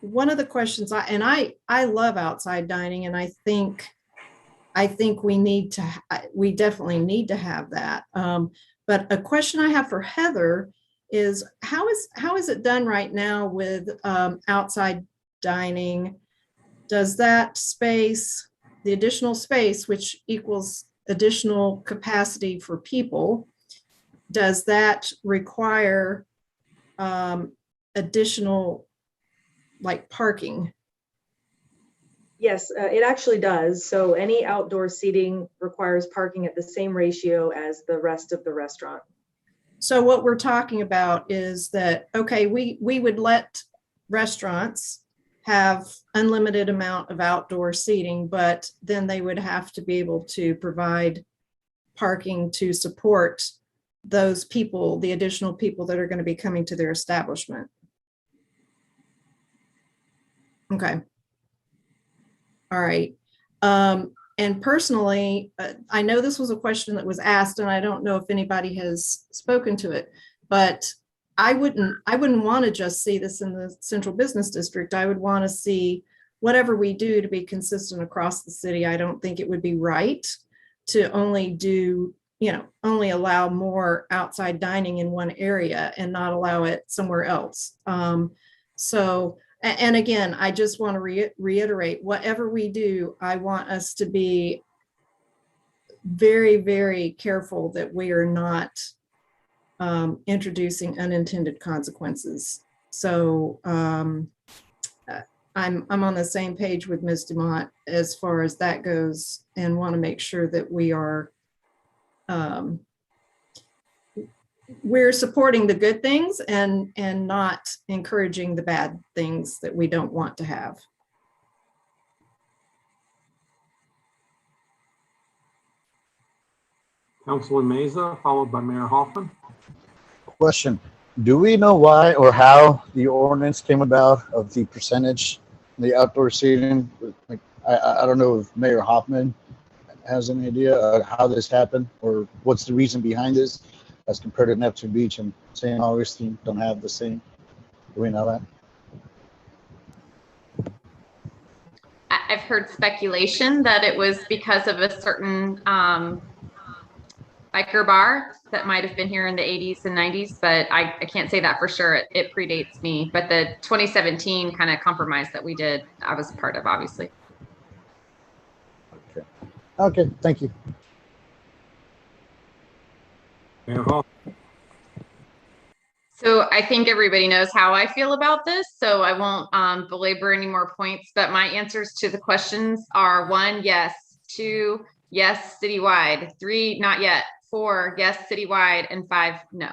One of the questions I love outside dining, and I think we definitely need to have that. But a question I have for Heather is how is it done right now with outside dining? Does that space, the additional space, which equals additional capacity for people, does that require additional like parking? Yes, it actually does. So any outdoor seating requires parking at the same ratio as the rest of the restaurant. So what we're talking about is that, okay, we would let restaurants have unlimited amount of outdoor seating, but then they would have to be able to provide parking to support those people, the additional people that are going to be coming to their establishment. Okay. All right. And personally, I know this was a question that was asked, and I don't know if anybody has spoken to it, but I wouldn't want to just see this in the central business district. I would want to see whatever we do to be consistent across the city. I don't think it would be right to only only allow more outside dining in one area and not allow it somewhere else. And again, I just want to reiterate, whatever we do, I want us to be very, very careful that we are not introducing unintended consequences. So I'm on the same page with Ms. Dumont as far as that goes, and want to make sure that we are we're supporting the good things and not encouraging the bad things that we don't want to have. Councillor Meza, followed by Mayor Hoffman. Question: do we know why or how the ordinance came about of the percentage, the outdoor seating? Like, I don't know if Mayor Hoffman has any idea of how this happened or what's the reason behind this, as compared to Neptune Beach and St. Augustine don't have the same. Do we know that? I've heard speculation that it was because of a certain biker bar that might have been here in the 80s and 90s, but I can't say that for sure. It predates me, but the 2017 kind of compromise that we did, I was a part of, obviously. Okay, thank you. Mayor Hoffman. So I think everybody knows how I feel about this, so I won't belabor any more points, but my answers to the questions are 1, yes, 2, yes, citywide, 3, not yet, 4, yes, citywide, and 5, no.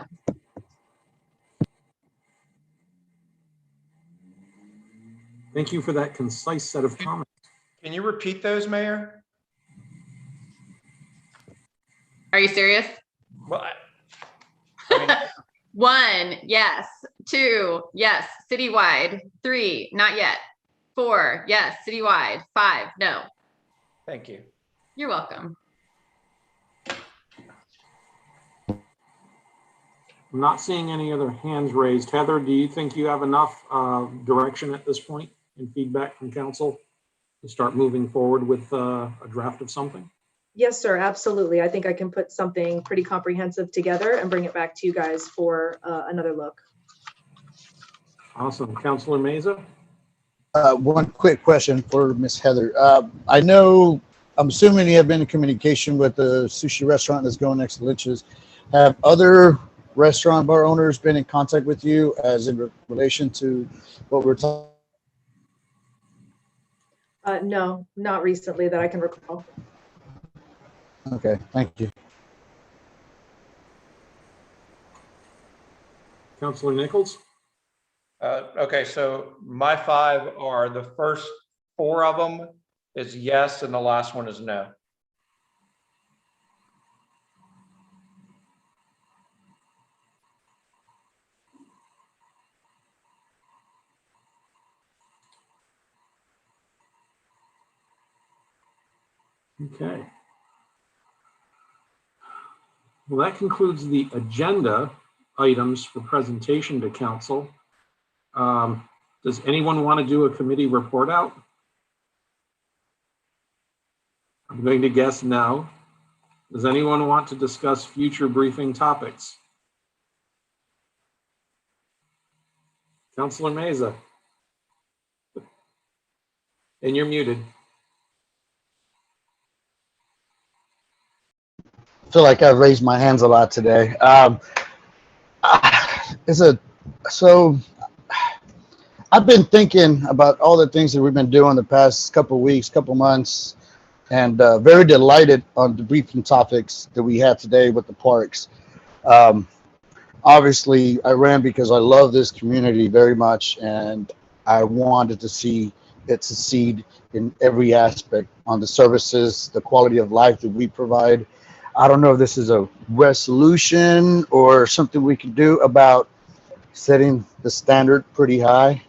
Thank you for that concise set of comments. Can you repeat those, Mayor? Are you serious? Well, I mean, 1, yes. 2, yes, citywide. 3, not yet. 4, yes, citywide. 5, no. thank you. You're welcome. I'm not seeing any other hands raised. Heather, do you think you have enough direction at this point and feedback from council to start moving forward with a draft of something? Yes, sir, absolutely. I think I can put something pretty comprehensive together and bring it back to you guys for another look. Awesome. Councilor Meza? One quick question for Miss Heather. I'm assuming you have been in communication with the sushi restaurant that's going next to Lynch's. Have other restaurant bar owners been in contact with you as in relation to what we're talking? No, not recently that I can recall. Okay, thank you. Councilor Nichols? Okay, so my 5 are, the first 4 of them is yes, and the last one is no. Okay. Well, that concludes the agenda items for presentation to council. Does anyone want to do a committee report out? I'm going to guess no. Does anyone want to discuss future briefing topics? Councilor Meza? And you're muted. I feel like I've raised my hands a lot today. So I've been thinking about all the things that we've been doing the past couple weeks, couple months, and very delighted on the briefing topics that we had today with the parks. Obviously, I ran because I love this community very much, and I wanted to see it succeed in every aspect on the services, the quality of life that we provide. I don't know if this is a resolution or something we can do about setting the standard pretty high,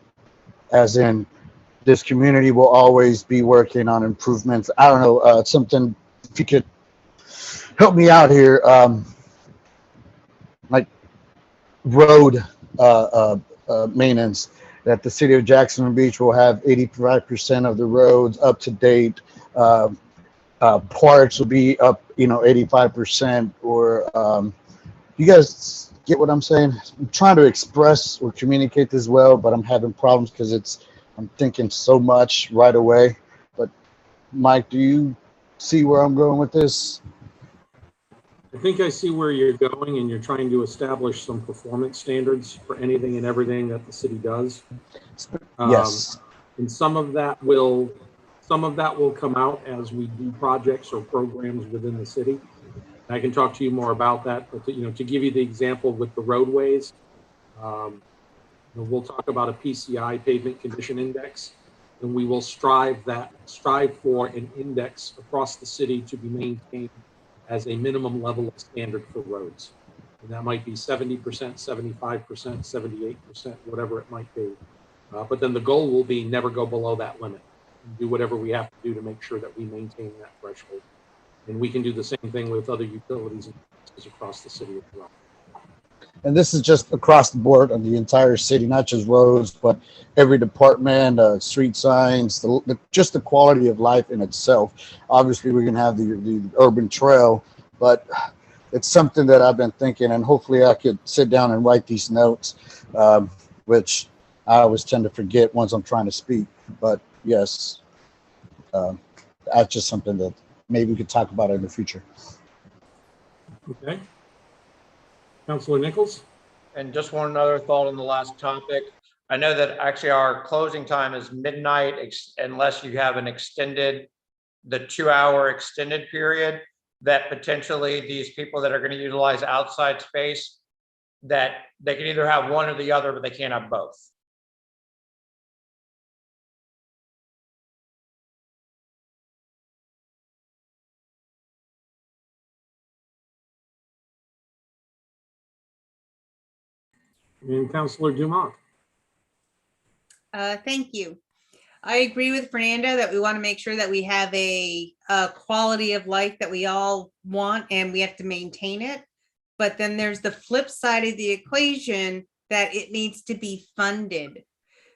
as in this community will always be working on improvements. I don't know, something, if you could help me out here, like road maintenance, that the city of Jacksonville Beach will have 85% of the roads up to date. Parks will be up, 85%, or you guys get what I'm saying? I'm trying to express or communicate this well, but I'm having problems because I'm thinking so much right away. But Mike, do you see where I'm going with this? I think I see where you're going, and you're trying to establish some performance standards for anything and everything that the city does. Yes. And some of that will come out as we do projects or programs within the city. I can talk to you more about that, but to give you the example with the roadways, we'll talk about a PCI, pavement condition index, and we will strive for an index across the city to be maintained as a minimum level of standard for roads. And that might be 70%, 75%, 78%, whatever it might be. But then the goal will be never go below that limit and do whatever we have to do to make sure that we maintain that threshold. And we can do the same thing with other utilities across the city as well. And this is just across the board on the entire city, not just roads, but every department, street signs, just the quality of life in itself. Obviously, we're going to have the urban trail, but it's something that I've been thinking, and hopefully I could sit down and write these notes, which I always tend to forget once I'm trying to speak. But yes, that's just something that maybe we could talk about in the future. Okay. Councilor Nichols? And just one other thought on the last topic. I know that actually our closing time is midnight, unless you have the 2-hour extended period, that potentially these people that are going to utilize outside space, that they can either have one or the other, but they can't have both. And Councilor Dumont. Thank you. I agree with Fernando that we want to make sure that we have a quality of life that we all want and we have to maintain it. But then there's the flip side of the equation that it needs to be funded.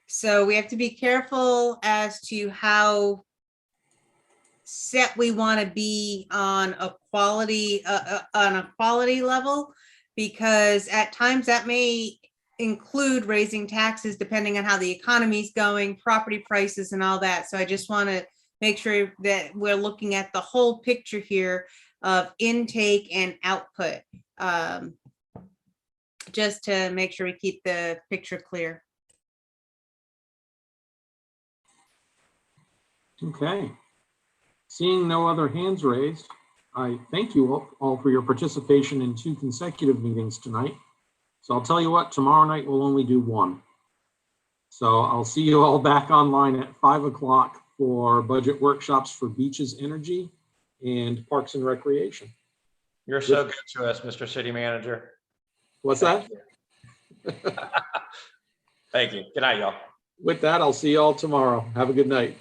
So we have to be careful as to how set we want to be on a quality level, because at times that may include raising taxes depending on how the economy's going, property prices and all that. So I just want to make sure that we're looking at the whole picture here of intake and output, just to make sure we keep the picture clear. Okay. Seeing no other hands raised, I thank you all for your participation in 2 consecutive meetings tonight. So I'll tell you what, tomorrow night we'll only do 1. So I'll see you all back online at 5 o'clock for budget workshops for beaches, energy, and parks and recreation. You're so good to us, Mr. City Manager. What's that? Thank you. Good night, y'all. With that, I'll see you all tomorrow. Have a good night.